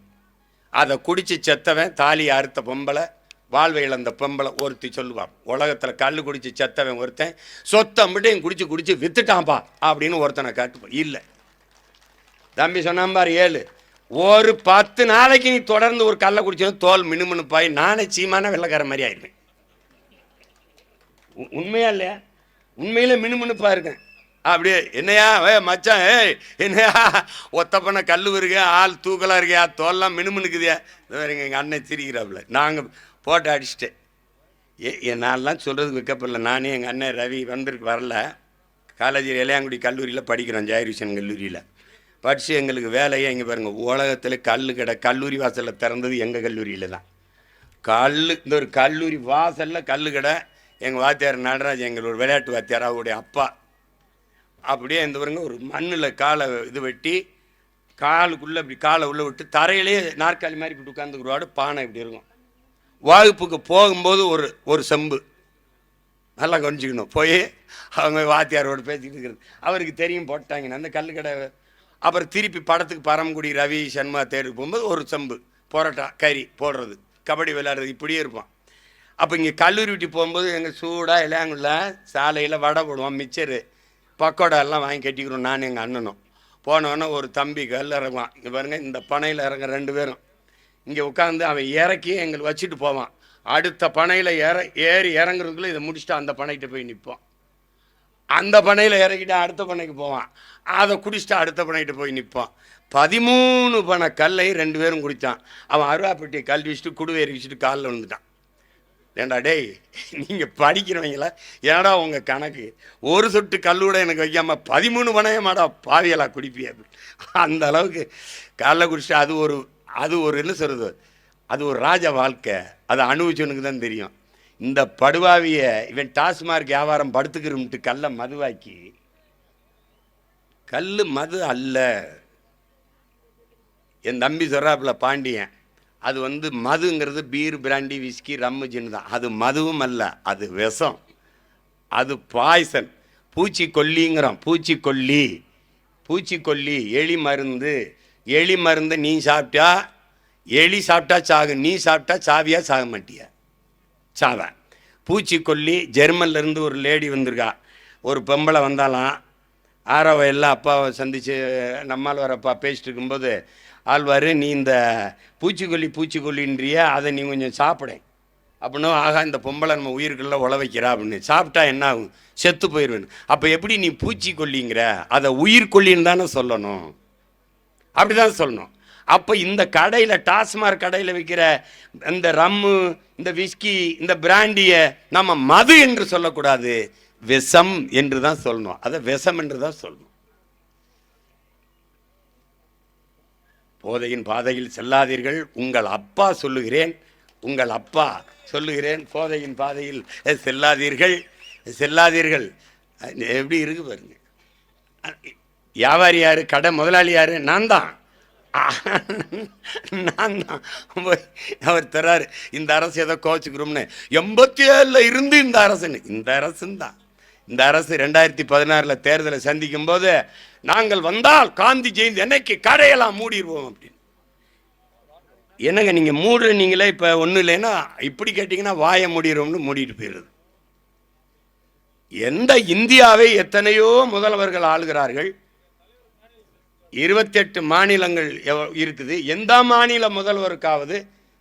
அதை குடித்து செத்தவன், தாலி அறுத்த பொம்பளை, வாழ்வை இழந்த பொம்பளை ஒருத்தி சொல்லுவான், உலகத்தில் கல் குடித்து செத்தவன் ஒருத்தன் சொத்தம்பிட்டையும் குடிச்சு வித்துட்டான்ப்பா அப்படின்னு ஒருத்தனை காட்டுப்பான். இல்லை, தம்பி சொன்னான் பாரு 7, ஒரு 10 நாளைக்கு நீ தொடர்ந்து ஒரு கல்லை குடிச்சோம் தோல் மினுமினுப்பாய் நானே சீமான வெள்ளைக்கார மாதிரி ஆயிருப்பேன். உண்மையா இல்லையா? உண்மையில மினுமினுப்பா இருக்கேன். அப்படியே என்னையா மச்சான், என்னையா ஒத்த பண்ண கல் வருக, ஆள் தூக்கலாக இருக்கியா, தோல்லாம் மினுமினுக்குதியா, எங்கள் அண்ணன் திரிக்கிறாப்புல. நாங்கள் போட்டு அடிச்சுட்டேன். நான்லாம் சொல்கிறதுக்கு வைக்கப்படல. நானே எங்கள் அண்ணன் ரவி வரல. காலேஜில் இளையாங்குடி கல்லூரியில் படிக்கிறோம், ஜெயரிஷன் கல்லூரியில் படித்து எங்களுக்கு வேலையே இங்கே பாருங்கள், உலகத்தில் கல்லூரி வாசலில் திறந்தது எங்கள் கல்லூரியில் தான். இந்த ஒரு கல்லூரி வாசலில் கல் கடை. எங்கள் வாத்தியார் நடராஜ், எங்களோட விளையாட்டு வாத்தியார், அவருடைய அப்பா. அப்படியே இந்த பாருங்க, ஒரு மண்ணில் காலை இது வெட்டி காலுக்குள்ளே இப்படி காலை உள்ளே விட்டு தரையிலே நாற்காலி மாதிரி இப்படி உட்காந்துக்குருவாடு. பானை இப்படி இருக்கும். வகுப்புக்கு போகும்போது ஒரு செம்பு நல்லா கொஞ்சிக்கணும். போய் அவங்க வாத்தியாரோடு பேசிக்கிட்டு இருக்கிறது அவருக்கு தெரியும், போட்டாங்கன்னு அந்த கல்லுக்கடை. அப்புறம் திருப்பி படத்துக்கு பரமக்குடி ரவி சண்முகா தேடுக்கு போகும்போது ஒரு செம்பு பரோட்டா கறி போடுறது, கபடி விளையாடுறது, இப்படியே இருப்பான். அப்போ இங்கே கல்லூரி விட்டு போகும்போது எங்கள் சூடாக இளையாங்குள்ள சாலையில் வடை போடுவோம், மிச்சரு, பக்கோடா எல்லாம் வாங்கி கட்டிக்கிறோம். நான் எங்கள் அண்ணனும் போனோன்னே ஒரு தம்பி கல் இறங்குவான். இங்கே பாருங்கள், இந்த பனையில் இறங்க 2 பேரும் இங்கே உட்காந்து அவன் இறக்கி எங்களுக்கு வச்சுட்டு போவான். அடுத்த பனையில் ஏறி இறங்குறதுக்குள்ளே இதை முடிச்சுட்டு அந்த பனைக்கிட்ட போய் நிற்போம். அந்த பனையில் இறக்கிட்டு அடுத்த பனைக்கு போவான். அதை குடிச்சிட்டு அடுத்த பனைக்கிட்ட போய் நிற்பான். 13 பனை கல்லை 2 பேரும் குடித்தான். அவன் அருவாப்பட்டியை கல்வி வச்சுட்டு குடுவேறி வச்சுட்டு காலில் விழுந்துட்டான். ஏண்டா டேய், நீங்கள் படிக்கிறவங்களா, ஏடா உங்கள் கணக்கு, ஒரு சொட்டு கல்லூட எனக்கு வைக்காமல் 13 பனையமாடா பாவியலா குடிப்பியா? அந்த அளவுக்கு காலில் குடிச்சிட்டு அது ஒரு என்ன சொல்கிறது, அது ஒரு ராஜ வாழ்க்கை. அதை அனுபவிச்சவனுக்கு தான் தெரியும். இந்த படுவாவிய இவன் டாஸ்மார்க் வியாபாரம் படுத்துக்கிறோம்ட்டு கல்லை மதுவாக்கி, கல் மது அல்ல. என் தம்பி சொல்கிறாப்புல பாண்டியன், அது மதுங்கிறது பீர், பிராண்டி, விஸ்கி, ரம்மு, ஜின்னு தான். அது மதுவும் அல்ல, அது விஷம், அது பாய்சன், பூச்சிக்கொல்லிங்கிறோம். பூச்சிக்கொல்லி எலி மருந்து. எலி மருந்து நீ சாப்பிட்டா, எலி சாப்பிட்டா சாகு, நீ சாப்பிட்டா சாவியா சாக மாட்டியா? சாவ. பூச்சிக்கொல்லி. ஜெர்மன்லேருந்து ஒரு லேடி வந்திருக்கா, ஒரு பொம்பளை வந்தாலாம். 6 வயதில் அப்பாவை சந்தித்து நம்மால் வரப்பா பேசிட்டு இருக்கும்போது, ஆழ்வார் நீ இந்த பூச்சிக்கொல்லின்றிய, அதை நீ கொஞ்சம் சாப்பிட அப்படின்னா, ஆகா இந்த பொம்பளை நம்ம உயிருக்குள்ள உழ வைக்கிறா அப்படின்னு. சாப்பிட்டா என்ன ஆகும்? செத்து போயிடுவேன். அப்போ எப்படி நீ பூச்சிக்கொல்லிங்கிற? அதை உயிர்கொல்லின்னு தானே சொல்லணும், அப்படி தான் சொல்லணும். அப்போ இந்த கடையில், டாஸ்மாக் கடையில் விற்கிற இந்த ரம்மு, இந்த விஸ்கி, இந்த பிராண்டியை நம்ம மது என்று சொல்லக்கூடாது, விஷம் என்று தான் சொல்லணும். அதை விஷம் என்று தான் சொல்லணும். போதையின் பாதையில் செல்லாதீர்கள். உங்கள் அப்பா சொல்லுகிறேன், உங்கள் அப்பா சொல்லுகிறேன், போதையின் பாதையில் செல்லாதீர்கள், செல்லாதீர்கள். எப்படி இருக்கு பாருங்க. வியாபாரி யாரு, கடை முதலாளி யாரு? நான் தான். நான் தான். அவர் தர்றாரு, இந்த அரசு ஏதோ கோச்சுக்கிறோம்னு. 87 இருந்து இந்த அரசுன்னு. இந்த அரசுன்னு தான். இந்த அரசு 2016 தேர்தலை சந்திக்கும் போது, நாங்கள் வந்தால் காந்தி ஜெயந்தி அன்னைக்கு கடையெல்லாம் மூடிடுவோம் அப்படின்னு. என்னங்க நீங்க மூடுற, நீங்களே இப்ப ஒன்றும் இல்லைன்னா இப்படி கேட்டீங்கன்னா வாயை மூடிடுவோம்னு மூடிட்டு போயிடுது. எந்த இந்தியாவை எத்தனையோ முதல்வர்கள் ஆளுகிறார்கள், 28 மாநிலங்கள் இருக்குது. எந்த மாநில முதல்வருக்காவது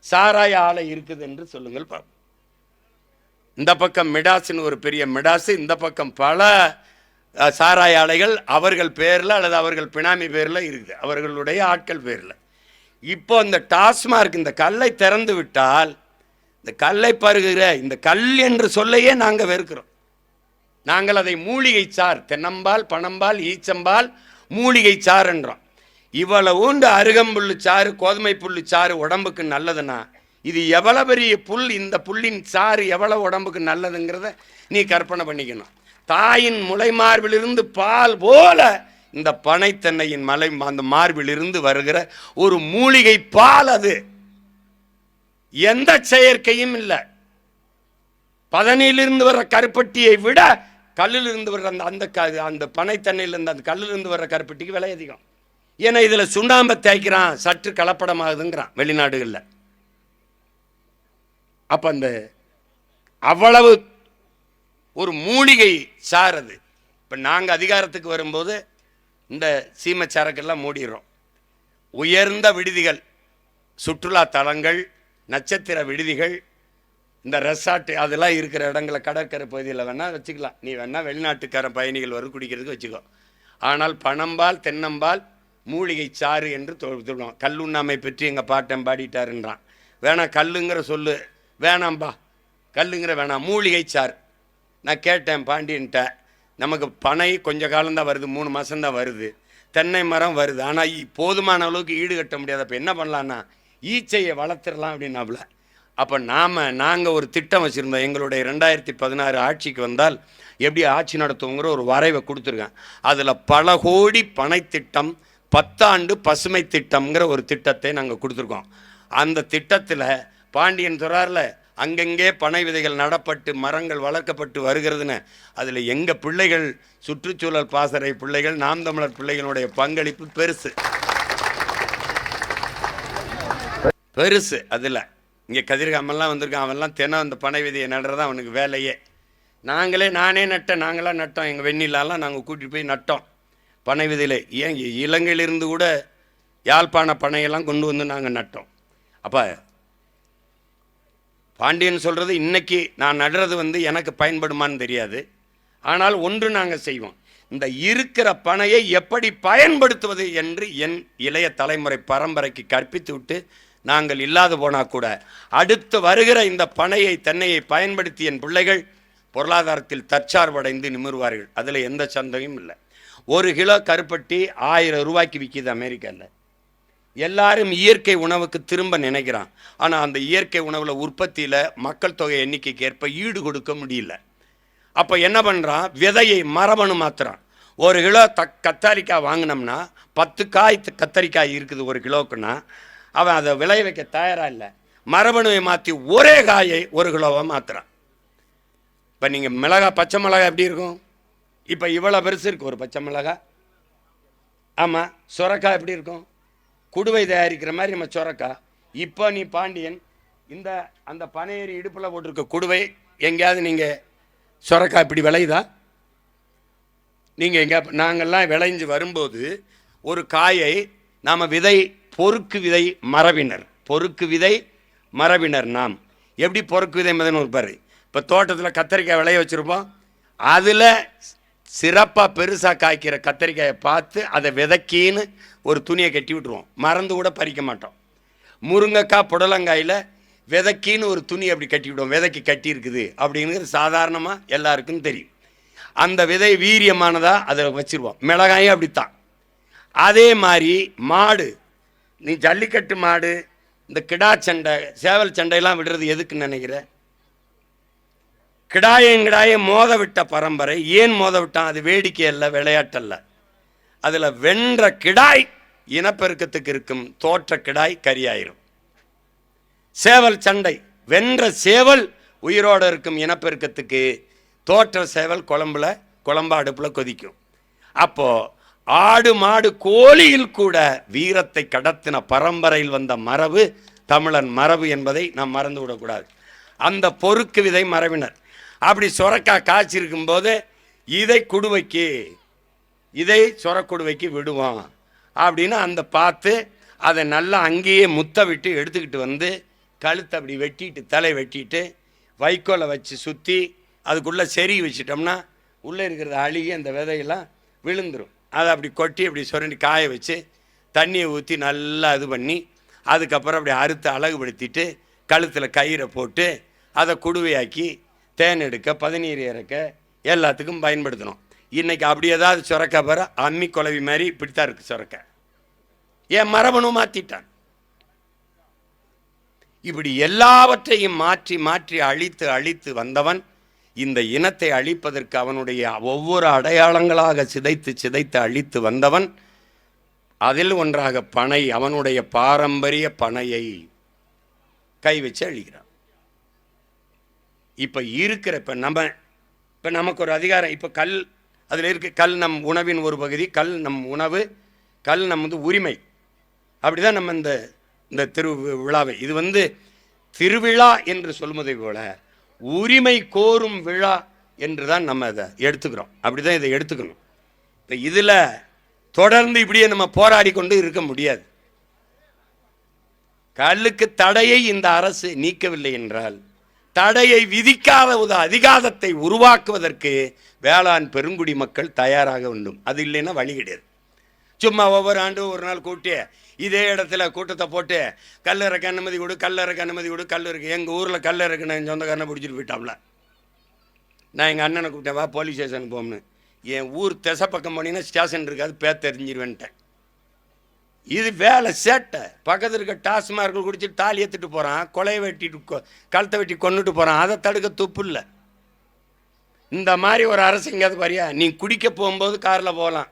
சாராய ஆலை இருக்குது என்று சொல்லுங்கள் பார்ப்போம். இந்த பக்கம் மிடாஸ்ன்னு ஒரு பெரிய மிடாஸ், இந்த பக்கம் பல சாராய ஆலைகள் அவர்கள் பேரில் அல்லது அவர்கள் பினாமி பேரில் இருக்குது, அவர்களுடைய ஆட்கள் பேரில். இப்போ இந்த டாஸ்மார்க் இந்த கல்லை திறந்து விட்டால், இந்த கல்லை பருகிற இந்த கல் என்று சொல்லையே நாங்கள் வெறுக்கிறோம். நாங்கள் அதை மூலிகை சார், தென்னம்பால், பனம்பால், ஈச்சம்பால், மூலிகை சாறு என்றோம். இவ்வளவு உண்டு அருகம்புல்லு சாறு, கோதுமை புல்லு சாறு உடம்புக்கு நல்லதுன்னா, இது எவ்வளவு பெரிய புல், இந்த புல்லின் சாறு எவ்வளவு உடம்புக்கு நல்லதுங்கிறத நீ கற்பனை பண்ணிக்கணும். தாயின் முளை மார்பிலிருந்து பால் போல இந்த பனைத்தென்னையின் மலை அந்த மார்பிலிருந்து வருகிற ஒரு மூலிகை பால். அது எந்த செயற்கையும் இல்லை. பதனிலிருந்து வர்ற கருப்பட்டியை விட கல்லில் இருந்து வர்ற அந்த பனைத்தண்ணையிலிருந்து அந்த கல்லில் இருந்து வர்ற கருப்பட்டிக்கு விலை அதிகம். ஏன்னா இதில் சுண்ணாம்பை தேய்க்கிறான், சற்று கலப்படமாகுதுங்கிறான் வெளிநாடுகளில். அப்போ அந்த அவ்வளவு ஒரு மூலிகை சார் அது. இப்போ நாங்கள் அதிகாரத்துக்கு வரும்போது இந்த சீமை சரக்கெல்லாம் மூடிடுறோம். உயர்ந்த விடுதிகள், சுற்றுலா தலங்கள், நட்சத்திர விடுதிகள், இந்த ரெசார்ட் அதெல்லாம் இருக்கிற இடங்களை கடற்கரை பகுதியில் வேணால் வச்சுக்கலாம். நீ வேணால் வெளிநாட்டுக்கார பயணிகள் வரும் குடிக்கிறதுக்கு வச்சுக்கோ. ஆனால் பனம்பால், தென்னம்பால், மூலிகை சாறு என்று சொல்லுவோம். கல்லுண்ணாமை பற்றி எங்கள் பாட்டன் பாடிட்டாருன்றான். வேணாம் கல்லுங்கிற சொல்லு வேணாம்பா, கல்லுங்கிற வேணாம், மூலிகை சாறு. நான் கேட்டேன் பாண்டியன்ட்ட, நமக்கு பனை கொஞ்ச காலம்தான் வருது, 3 மாதம்தான் வருது, தென்னை மரம் வருது, ஆனால் போதுமான அளவுக்கு ஈடு கட்ட முடியாது. அப்போ என்ன பண்ணலான்னா ஈச்சையை வளர்த்துடலாம் அப்படின்னாப்புல. அப்போ நாங்கள் ஒரு திட்டம் வச்சுருந்தோம். எங்களுடைய 2016 ஆட்சிக்கு வந்தால் எப்படி ஆட்சி நடத்துவோங்கிற ஒரு வரைவை கொடுத்துருக்கேன். அதில் பல கோடி பனை திட்டம், 10 ஆண்டு பசுமை திட்டம்ங்கிற ஒரு திட்டத்தை நாங்கள் கொடுத்துருக்கோம். அந்த திட்டத்தில் பாண்டியன் சொல்கிறார்ல, அங்கங்கே பனை விதைகள் நடப்பட்டு மரங்கள் வளர்க்கப்பட்டு வருகிறதுன்னு, அதில் எங்கள் பிள்ளைகள், சுற்றுச்சூழல் பாசறை பிள்ளைகள், நாம் தமிழர் பிள்ளைகளுடைய பங்களிப்பு பெருசு பெருசு. அதில் இங்கே கதிர்காமெல்லாம் வந்திருக்கான், அவன்லாம் தினம் அந்த பனை விதையை நடுறதான் அவனுக்கு வேலையே. நானே நட்டேன், நாங்களாம் நட்டோம். எங்கள் வெண்ணிலாலாம் நாங்கள் கூட்டிகிட்டு போய் நட்டோம் பனை விதையில். ஏன் இலங்கையிலிருந்து கூட யாழ்ப்பாண பனையெல்லாம் கொண்டு வந்து நாங்கள் நட்டோம். அப்போ பாண்டியன் சொல்கிறது, இன்னைக்கு நான் நடுறது எனக்கு பயன்படுமான்னு தெரியாது, ஆனால் ஒன்று நாங்கள் செய்வோம், இந்த இருக்கிற பனையை எப்படி பயன்படுத்துவது என்று என் இளைய தலைமுறை பரம்பரைக்கு கற்பித்து விட்டு நாங்கள் இல்லாது போனால் கூட அடுத்து வருகிற இந்த பனையை, தென்னையை பயன்படுத்தி என் பிள்ளைகள் பொருளாதாரத்தில் தற்சார்படைந்து நிமிர்வார்கள். அதில் எந்த சந்தேகமும் இல்லை. 1 கிலோ கருப்பட்டி 1000 ரூபாய்க்கு விற்கிது அமெரிக்காவில். எல்லாரும் இயற்கை உணவுக்கு திரும்ப நினைக்கிறான். ஆனால் அந்த இயற்கை உணவில் உற்பத்தியில் மக்கள் தொகை எண்ணிக்கைக்கு ஏற்ப ஈடு கொடுக்க முடியல. அப்போ என்ன பண்ணுறான், விதையை மரபணு மாற்றுறான். 1 கிலோ கத்தரிக்காய் வாங்கினோம்னா 10 காய் கத்தரிக்காய் இருக்குது 1 கிலோக்குன்னா, அவன் அதை விளைய வைக்க தயாராக இல்லை. மரபணுவை மாற்றி ஒரே காயை 1 கிலோவாக மாற்றுறான். இப்போ நீங்கள் மிளகா, பச்சை மிளகா எப்படி இருக்கும்? இப்போ இவ்வளோ பெருசு இருக்குது ஒரு பச்சை மிளகா. ஆமாம், சுரக்காய் எப்படி இருக்கும்? குடுவை தயாரிக்கிற மாதிரி நம்ம சுரக்காய். இப்போ நீ பாண்டியன் அந்த பனையேறி இடுப்பில் போட்டிருக்க குடுவை எங்கேயாவது நீங்கள் சுரக்காய் இப்படி விளையுதா? நீங்கள் எங்கே, நாங்கள்லாம் விளைஞ்சு வரும்போது ஒரு காயை நாம் பொறுக்கு விதை மரபினர் நாம் எப்படி பொறுக்கு விதை மதன்னு இருப்பார். இப்போ தோட்டத்தில் கத்தரிக்காய் விளைய வச்சுருப்போம், அதில் சிறப்பாக பெருசாக காய்க்கிற கத்திரிக்காயை பார்த்து அதை விதைக்கின்னு ஒரு துணியை கட்டி விட்டுருவோம், மறந்து கூட பறிக்க மாட்டோம். முருங்கைக்காய் புடலங்காயில் விதைக்கின்னு ஒரு துணி அப்படி கட்டி விடுவோம், விதைக்கு கட்டி இருக்குது அப்படிங்கிறது சாதாரணமாக எல்லாருக்கும் தெரியும். அந்த விதை வீரியமானதாக அதை வச்சுருவோம். மிளகாயும் அப்படித்தான். அதே மாதிரி மாடு, நீ ஜல்லிக்கட்டு மாடு, இந்த கிடா சண்டை, சேவல் சண்டையெல்லாம் விடுறது எதுக்குன்னு நினைக்கிற? கிடாயை மோத விட்ட பரம்பரை. ஏன் மோத விட்டான்? அது வேடிக்கை அல்ல, விளையாட்டல்ல. அதில் வென்ற கிடாய் இனப்பெருக்கத்துக்கு இருக்கும், தோற்ற கிடாய் கரியாயிரும். சேவல் சண்டை, வென்ற சேவல் உயிரோடு இருக்கும் இனப்பெருக்கத்துக்கு, தோற்ற சேவல் குழம்பு அடுப்பில் கொதிக்கும். அப்போ ஆடு மாடு கோழியில் கூட வீரத்தை கடத்தின பரம்பரையில் வந்த மரபு தமிழன் மரபு என்பதை நாம் மறந்து விடக்கூடாது. அந்த பொறுக்கு விதை மரபினர். அப்படி சொரக்காய் காய்ச்சிருக்கும் போது இதை சொரக்குடுவைக்கு விடுவோம் அப்படின்னு அந்த பார்த்து அதை நல்லா அங்கேயே முத்த விட்டு எடுத்துக்கிட்டு வந்து கழுத்தை அப்படி வெட்டிட்டு, தலை வெட்டிட்டு, வைக்கோலை வச்சு சுற்றி அதுக்குள்ளே செருகி வச்சிட்டோம்னா உள்ளே இருக்கிறது அழுகி அந்த விதையெல்லாம் விழுந்துடும். அதை அப்படி கொட்டி அப்படி சுரண்டி காய வச்சு தண்ணியை ஊற்றி நல்லா இது பண்ணி அதுக்கப்புறம் அப்படி அறுத்து அழகுபடுத்திட்டு கழுத்தில் கயிறை போட்டு அதை குடுவையாக்கி தேன் எடுக்க, பதநீர் இறக்க எல்லாத்துக்கும் பயன்படுத்தணும். இன்றைக்கி அப்படி ஏதாவது சுரக்க பெற அம்மி குழவி மாதிரி இப்படித்தான் இருக்குது சுரக்க. ஏன் மரபணும் மாற்றிட்டான். இப்படி எல்லாவற்றையும் மாற்றி மாற்றி அழித்து வந்தவன் இந்த இனத்தை அழிப்பதற்கு அவனுடைய ஒவ்வொரு அடையாளங்களாக சிதைத்து அழித்து வந்தவன். அதில் ஒன்றாக பனை, அவனுடைய பாரம்பரிய பனையை கை வச்சு அழிக்கிறான். இப்போ நமக்கு ஒரு அதிகாரம். இப்போ கல் அதில் இருக்கு. கல் நம் உணவின் ஒரு பகுதி, கல் நம் உணவு, கல் நமது உரிமை. அப்படி தான் நம்ம இந்த திருவிழாவை, இது திருவிழா என்று சொல்வதை போல உரிமை கோரும் விழா என்று தான் நம்ம இதை எடுத்துக்கிறோம். அப்படி தான் இதை எடுத்துக்கணும். இப்போ இதில் தொடர்ந்து இப்படியே நம்ம போராடி கொண்டு இருக்க முடியாது. கல்லுக்கு தடையை இந்த அரசு நீக்கவில்லை என்றால், தடையை விதிக்காத ஒரு அதிகாரத்தை உருவாக்குவதற்கு வேளாண் பெருங்குடி மக்கள் தயாராக வேண்டும். அது இல்லைன்னா வழி கிடையாது. சும்மா ஒவ்வொரு ஆண்டும் ஒரு நாள் கூட்டி இதே இடத்துல கூட்டத்தை போட்டு கல்லறைக்கு அனுமதி கொடு, கல்லறைக்கு அனுமதி கொடு, கல் இருக்கு. எங்கள் ஊரில் கல் இருக்கு, நான் சொந்தக்காரனை பிடிச்சிட்டு போயிட்டாப்ல. நான் எங்கள் அண்ணனை கூப்பிட்டேன், வா போலீஸ் ஸ்டேஷனுக்கு போகணும்னு. என் ஊர் திசை பக்கம் போனீங்கன்னா ஸ்டேஷன் இருக்காது, பேர் தெரிஞ்சிருவேன்ட்டேன். இது வேலை சேட்டை. பக்கத்தில் இருக்க டாஸ்மார்க்கில் குடிச்சிட்டு தாலி ஏற்றிட்டு போகிறான், கொலையை வெட்டிட்டு கழுத்தை வெட்டி கொண்டுட்டு போகிறான். அதை தடுக்க துப்பு இல்லை. இந்த மாதிரி ஒரு அரசு எங்கேயாவது பாரியா? நீ குடிக்க போகும்போது காரில் போகலாம்,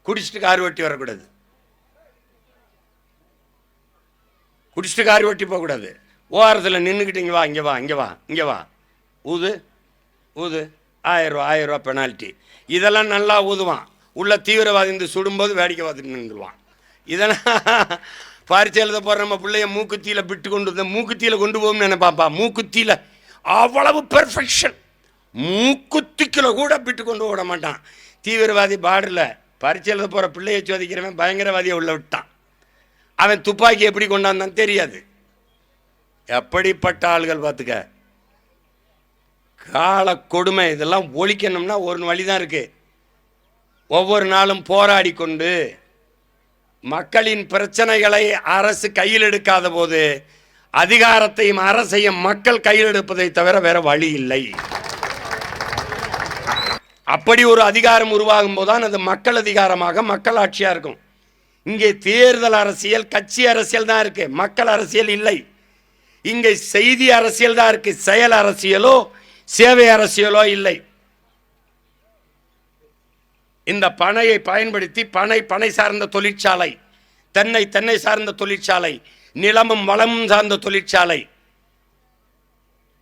குடிச்சிட்டு கார் வெட்டி வரக்கூடாது. குடிச்சிட்டு கார் வெட்டி போகக்கூடாது. ஓரத்தில் நின்றுக்கிட்டு இங்கே வா ஊது 1000 ரூபா பெனால்ட்டி. இதெல்லாம் நல்லா ஊதுவான். உள்ள தீவிரவாதி இந்த சுடும்போது வேடிக்கை பார்த்துட்டு நின்றுடுவான். இதெல்லாம் பரிச்சை எழுத போகிற நம்ம பிள்ளைய மூக்குத்தியில் விட்டு மூக்குத்தியில் கொண்டு போகும்னு நினைப்பாப்பா. மூக்குத்தியில் அவ்வளவு பெர்ஃபெக்ஷன். மூக்குத்திக்கில் கூட விட்டு கொண்டு விட மாட்டான். தீவிரவாதி பார்டரில் பரிச்சை எழுத போகிற பிள்ளையை சோதிக்கிறவன் பயங்கரவாதியை உள்ள விட்டான். அவன் துப்பாக்கி எப்படி கொண்டாந்தான் தெரியாது. எப்படிப்பட்ட ஆள்கள் பார்த்துக்க. கால கொடுமை. இதெல்லாம் ஒழிக்கணும்னா ஒரு வழி தான் இருக்குது. ஒவ்வொரு நாளும் போராடி கொண்டு மக்களின் பிரச்சனைகளை அரசு கையில் எடுக்காத போது அதிகாரத்தையும் அரசையும் மக்கள் கையில் எடுப்பதை தவிர வேற வழி இல்லை. அப்படி ஒரு அதிகாரம் உருவாகும் போதுதான் அது மக்கள் அதிகாரமாக மக்கள் ஆட்சியா இருக்கும். இங்கே தேர்தல் அரசியல், கட்சி அரசியல் தான் இருக்கு, மக்கள் அரசியல் இல்லை. இங்கே செய்தி அரசியல் தான் இருக்கு, செயல் அரசியலோ சேவை அரசியலோ இல்லை. இந்த பனையை பயன்படுத்தி பனை சார்ந்த தொழிற்சாலை, தென்னை சார்ந்த தொழிற்சாலை, நிலமும் வளமும் சார்ந்த தொழிற்சாலை.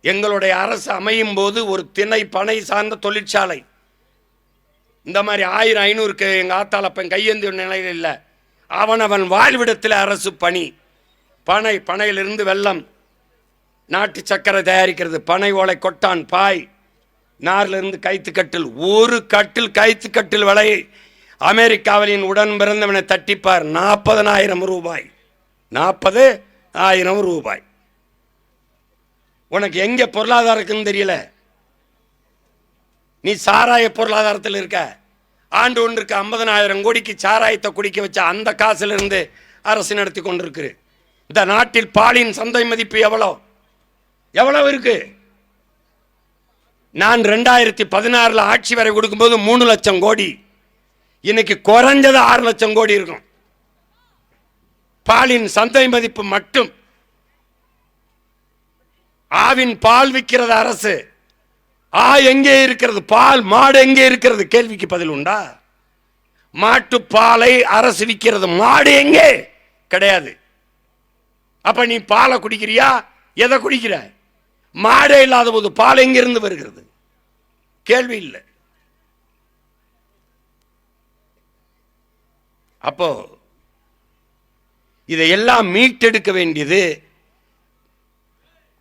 எங்களுடைய அரசு அமையும் போது ஒரு பனை சார்ந்த தொழிற்சாலை இந்த மாதிரி 1000-500 எங்கள் ஆத்தாளப்பன் கையேந்திய நிலையில் இல்லை. அவன் வாழ்விடத்தில் அரசு பணி. பனையிலிருந்து வெல்லம், நாட்டு சக்கரை தயாரிக்கிறது, பனை ஓலை கொட்டான், பாய், நாரிலிருந்து கைத்துக்கட்டில். ஒரு கட்டில் கைத்துக்கட்டில் விலை அமெரிக்காவின் உடன் பிறந்தவனை தட்டிப்பார் 40,000 ரூபாய். 40,000 ரூபாய். உனக்கு எங்கே பொருளாதாரம் இருக்குன்னு தெரியல. நீ சாராய பொருளாதாரத்தில் இருக்க. ஆண்டு ஒன்றுக்கு 50,000 கோடிக்கு சாராயத்தை குடிக்க வச்ச அந்த காசுல இருந்து அரசு நடத்தி கொண்டிருக்கு. இந்த நாட்டில் பாலின் சந்தை மதிப்பு எவ்வளவு இருக்கு? நான் 2016 ஆட்சி வரை கொடுக்கும்போது 3 லட்சம் கோடி, இன்னைக்கு குறைஞ்சது 6 லட்சம் கோடி இருக்கும். பாலின் சந்தை மதிப்பு மட்டும். ஆவின் பால் விற்கிறது அரசு. எங்கே இருக்கிறது? பால் மாடு எங்கே இருக்கிறது? கேள்விக்கு பதில் உண்டா? மாட்டு பாலை அரசு விற்கிறது, மாடு எங்கே? கிடையாது. அப்ப நீ பாலை குடிக்கிறியா? எதை குடிக்கிற? மாடே இல்லாத போது பால் எங்கிருந்து வருகிறது? கேள்வி இல்லை. அப்போ இதையெல்லாம் மீட்டெடுக்க வேண்டியது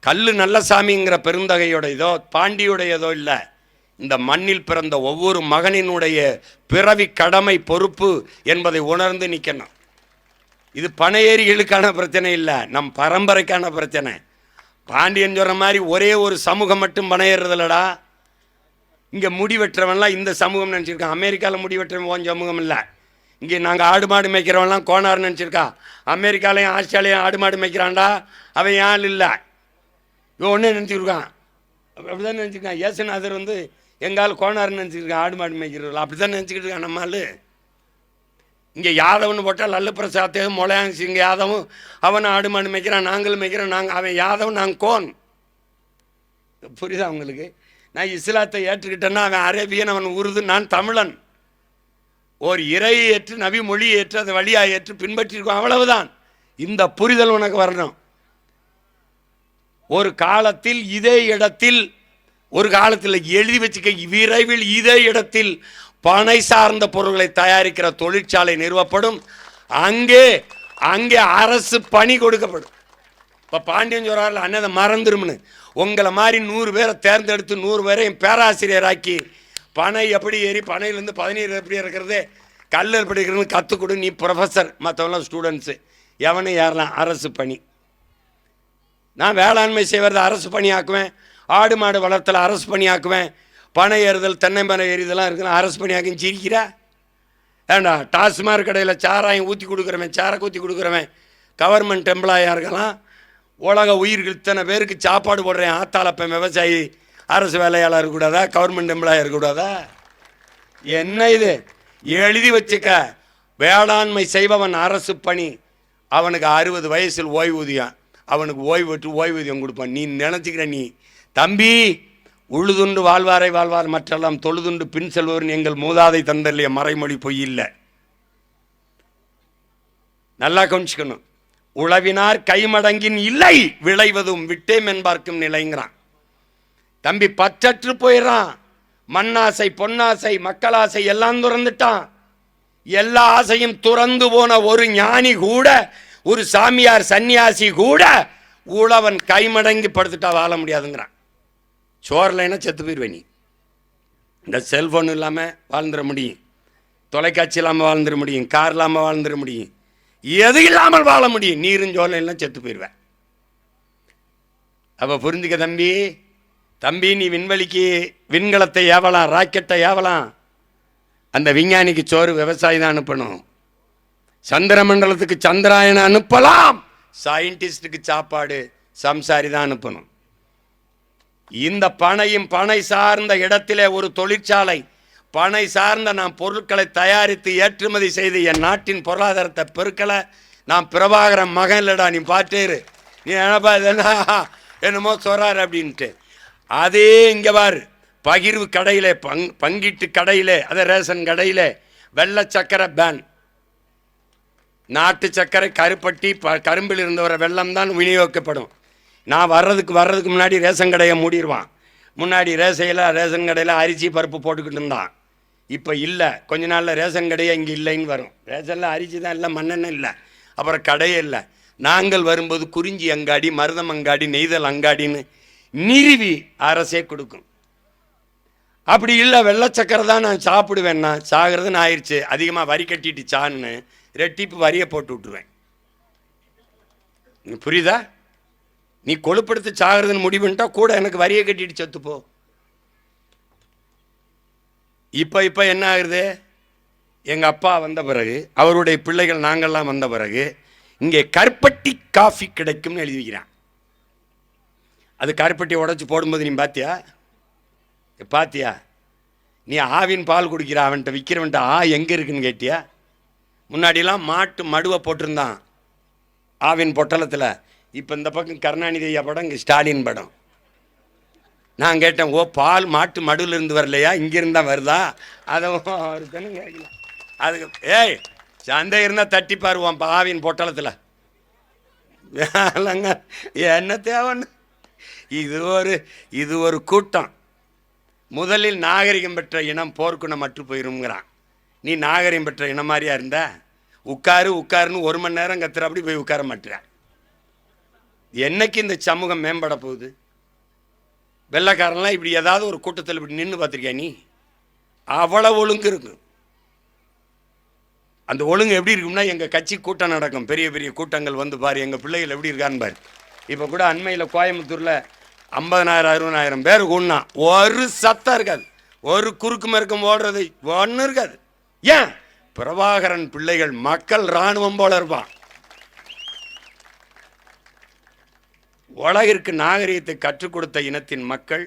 கல்லு நல்லசாமிங்கிற பெருந்தகையுடையதோ பாண்டியுடையதோ இல்லை, இந்த மண்ணில் பிறந்த ஒவ்வொரு மகனினுடைய பிறவி கடமை பொறுப்பு என்பதை உணர்ந்து நிற்கணும். இது பனையேறிகளுக்கான பிரச்சனை இல்லை, நம் பரம்பரைக்கான பிரச்சனை. பாண்டியன் சொல்ற மாதிரி ஒரே ஒரு சமூகம் மட்டும் பனையேறதில்லடா. இங்கே முடி வெட்டுறவன்லாம் இந்த சமூகம் நினச்சிருக்கான். அமெரிக்காவில் முடி வெட்டுறவன் ஓன் சமூகம் இல்லை. இங்கே நாங்கள் ஆடு மாடு மேய்க்கிறவன்லாம் கோனார்னு நினச்சிருக்கா. அமெரிக்காலையும் ஆஸ்திரேலியாவும் ஆடு மாடு மேய்க்கிறான்டா, அவன் யான் இல்லை. இவன் ஒன்றே நினச்சிருக்கான், அப்படிதான் நினச்சிருக்கான். ஏசுநாதர் எங்கால் கோனார்னு நினச்சிருக்கான், ஆடு மாடு மேய்க்கிறவர்கள் அப்படி தான் நினச்சிக்கிட்டு இருக்கான். நம்மால் இங்கே யாதவன்னு போட்டால் லல்லு பிரசாத்தையும் மொழையாங்க இங்கே யாதவும் அவன் ஆடு மாடு மேய்க்கிறான், நாங்களும் மேய்க்கிறோம். அவன் யாதவன், நாங்கள் கோன். புரியுதா உங்களுக்கு? நான் இஸ்லாத்தை ஏற்றுக்கிட்டேன்னா அவன் அரேபியன், அவன் உருது, நான் தமிழன். ஒரு இறையை ஏற்று நபி மொழியை ஏற்று அதை வழியாக ஏற்று பின்பற்றிருக்கோம், அவ்வளவுதான். இந்த புரிதல் உனக்கு வரணும். ஒரு காலத்தில் இதே இடத்தில், ஒரு காலத்தில் எழுதி வச்சுக்க, விரைவில் இதே இடத்தில் பனை சார்ந்த பொருட்களை தயாரிக்கிற தொழிற்சாலை நிறுவப்படும். அங்கே அங்கே அரசு பணி கொடுக்கப்படும். இப்போ பாண்டியன் சொல்றாருல, அண்ணதை மறந்துரும்னு. உங்களை மாதிரி 100 பேரை தேர்ந்தெடுத்து 100 பேரையும் பேராசிரியராக்கி பனை எப்படி ஏறி பனையிலேருந்து 17 எப்படி இருக்கிறது, கல் எப்படி இருக்கிறது கற்றுக் கொடு. நீ ப்ரொஃபஸர், மற்றவங்களாம் ஸ்டூடெண்ட்ஸு, எவனும் ஏறலாம். அரசு பணி. நான் வேளாண்மை செய்வது அரசு பணியாக்குவேன், ஆடு மாடு வளர்த்தல அரசு பணியாக்குவேன், பனை ஏறுதல் தென்னை மரம் ஏறிதெல்லாம் இருக்குன்னு அரசு பணியாக்குன்னு சிரிக்கிற ஏண்டா? டாஸ்மாக் கடையில் சாராயம் ஊற்றி கொடுக்குறவன், சாரக்கு ஊற்றி கொடுக்குறவன் கவர்மெண்ட் எம்ப்ளாயாக இருக்கலாம். உலக உயிர்கள் இத்தனை பேருக்கு சாப்பாடு போடுறேன் ஆத்தாளப்பன் விவசாயி அரசு வேலையாளர் இருக்கக்கூடாதா? கவர்மெண்ட் எம்ப்ளாயாக இருக்கக்கூடாதா? என்ன இது? எழுதி வச்சுக்க. வேளாண்மை செய்பவன் அரசு பணி, அவனுக்கு 60 வயசில் ஓய்வூதியம், அவனுக்கு ஓய்வூதியம் கொடுப்பான். நீ நினச்சிக்கிற, நீ தம்பி உழுதுண்டு வாழ்வாரை வாழ்வார் மற்றெல்லாம் தொழுதுண்டு பின் செல்வர்னு எங்கள் மூதாதை தந்தல்லைய மறைமொழி பொய் இல்லை. நல்லா கவனிச்சுக்கணும். உழவினார் கைமடங்கின் இல்லை, விளைவதும் விட்டேம் என்பார்க்கும் நிலைங்கிறான். தம்பி பற்றற்று போயிடறான். மண்ணாசை பொன்னாசை மக்களாசை எல்லாம் துறந்துட்டான். எல்லா ஆசையும் துறந்து போன ஒரு ஞானி கூட, ஒரு சாமியார் சன்னியாசி கூட உழவன் கைமடங்கி படுத்துட்டா வாழ முடியாதுங்கிறான். சோர்லைன்னா செத்து போயிடுவேன். நீ இந்த செல்ஃபோன் இல்லாமல் வாழ்ந்துட முடியும், தொலைக்காட்சி இல்லாமல் வாழ்ந்துட முடியும், கார் இல்லாமல் வாழ்ந்துட முடியும், எது இல்லாமல் வாழ முடியும். நீரும் சோர்லைன்னா செத்து போயிடுவேன். அப்போ புரிஞ்சுக்க தம்பி, நீ விண்வெளிக்கு விண்கலத்தை ஏவலாம், ராக்கெட்டை ஏவலாம். அந்த விஞ்ஞானிக்கு சோறு விவசாயி தான் அனுப்பணும். சந்திர மண்டலத்துக்கு சந்திராயனை அனுப்பலாம், சயின்டிஸ்டுக்கு சாப்பாடு சம்சாரி தான் அனுப்பணும். இந்த பனையும் பனை சார்ந்த இடத்திலே ஒரு தொழிற்சாலை, பனை சார்ந்த நான் பொருட்களை தயாரித்து ஏற்றுமதி செய்து என் நாட்டின் பொருளாதாரத்தை பெருக்கலை. நான் பிரபாகரன் மகன் இல்லடா, நீ பாட்டேரு, நீ என்னப்பா இதெல்லாம் என்னமோ சொல்றாரு அப்படின்ட்டு. அதே இங்கே பாரு, பகிர்வு கடையில் பங்கீட்டு கடையில், அதை ரேஷன் கடையில் வெள்ளை சக்கரை பேன், நாட்டு சக்கரை கருப்பட்டி கரும்பில் இருந்தவரை வெள்ளம் தான் விநியோகிக்கப்படும். நான் வர்றதுக்கு முன்னாடி ரேஷன் கடையை மூடிடுவான். முன்னாடி ரேஷன் கடையில் அரிசி பருப்பு போட்டுக்கிட்டு இருந்தான். இப்போ இல்லை, கொஞ்ச நாளில் ரேஷன் கடையே இங்கே இல்லைன்னு வரும். ரேஷனில் அரிசி தான் இல்லை, மண்ணெண்ணெய் இல்லை, அப்புறம் கடையே இல்லை. நாங்கள் வரும்போது குறிஞ்சி அங்காடி, மருதம் அங்காடி, நெய்தல் அங்காடின்னு நிறுவி அரசே கொடுக்கும். அப்படி இல்லை, வெள்ளச்சக்கரை தான் நான் சாப்பிடுவேன்னா, சாகிறதுன்னு ஆயிடுச்சு, அதிகமாக வரி கட்டிட்டு சான்னு ரெட்டிப்பு வரியை போட்டு விட்டுருவேன். புரியுதா? நீ கொழுப்படுத்து சாகிறதுன்னு முடிவுன்ட்டா கூட எனக்கு வரியை கட்டிட்டு செத்துப்போ. இப்போ என்ன ஆகுது? எங்கள் அப்பா வந்த பிறகு, அவருடைய பிள்ளைகள் நாங்கள்லாம் வந்த பிறகு, இங்கே கருப்பட்டி காஃபி கிடைக்கும்னு எழுதி வைக்கிறான். அது கருப்பட்டி உடச்சி போடும்போது நீ பாத்தியா? நீ ஆவின் பால் குடிக்கிற அவன்கிட்ட விற்கிறவன்ட்ட எங்கே இருக்குன்னு கேட்டியா? முன்னாடிலாம் மாட்டு மடுவை போட்டிருந்தான் ஆவின் பொட்டலத்தில். இப்போ இந்த பக்கம் கருணாநிதி ஐயா படம், இங்கே ஸ்டாலின் படம். நான் கேட்டேன், பால் மாட்டு மடுவில் இருந்து வரலையா, இங்கிருந்தா வருதா? அதை அவரு கேட்கல. அதுக்கு சந்தை இருந்தால் தட்டி பாருவான் ஆவின் பொட்டலத்தில். என்ன தேவைன்னு? இது ஒரு கூட்டம். முதலில் நாகரிகம் பெற்ற இனம் போர்க்குணம் மற்று போயிருங்கிறான். நீ நாகரிகம் பெற்ற இனம் மாதிரியா இருந்த? உட்காருன்னு 1 மணி நேரம் கத்துற, அப்படி போய் உட்கார மாட்டேற. என்னைக்கு இந்த சமூகம் மேம்பட போகுது? வெள்ளைக்காரன்லாம் இப்படி ஏதாவது ஒரு கூட்டத்தில் இப்படி நின்று பார்த்துருக்கியா நீ? அவ்வளவு ஒழுங்கு இருக்கும். அந்த ஒழுங்கு எப்படி இருக்கும்னா, எங்கள் கட்சி கூட்டம் நடக்கும், பெரிய பெரிய கூட்டங்கள் வந்து பாரு, எங்கள் பிள்ளைகள் எப்படி இருக்கான்னு பாரு. இப்போ கூட அண்மையில் கோயம்புத்தூரில் 50,000 60,000 பேர் கூடனா ஒரு சத்தம் இருக்காது, ஒரு குறுக்கு மறுக்கம் ஓடுறது ஒன்றும் இருக்காது. ஏன்? பிரபாகரன் பிள்ளைகள் மக்கள் இராணுவம் போல இருப்பான். உலகிற்கு நாகரிகத்தை கற்றுக் கொடுத்த இனத்தின் மக்கள்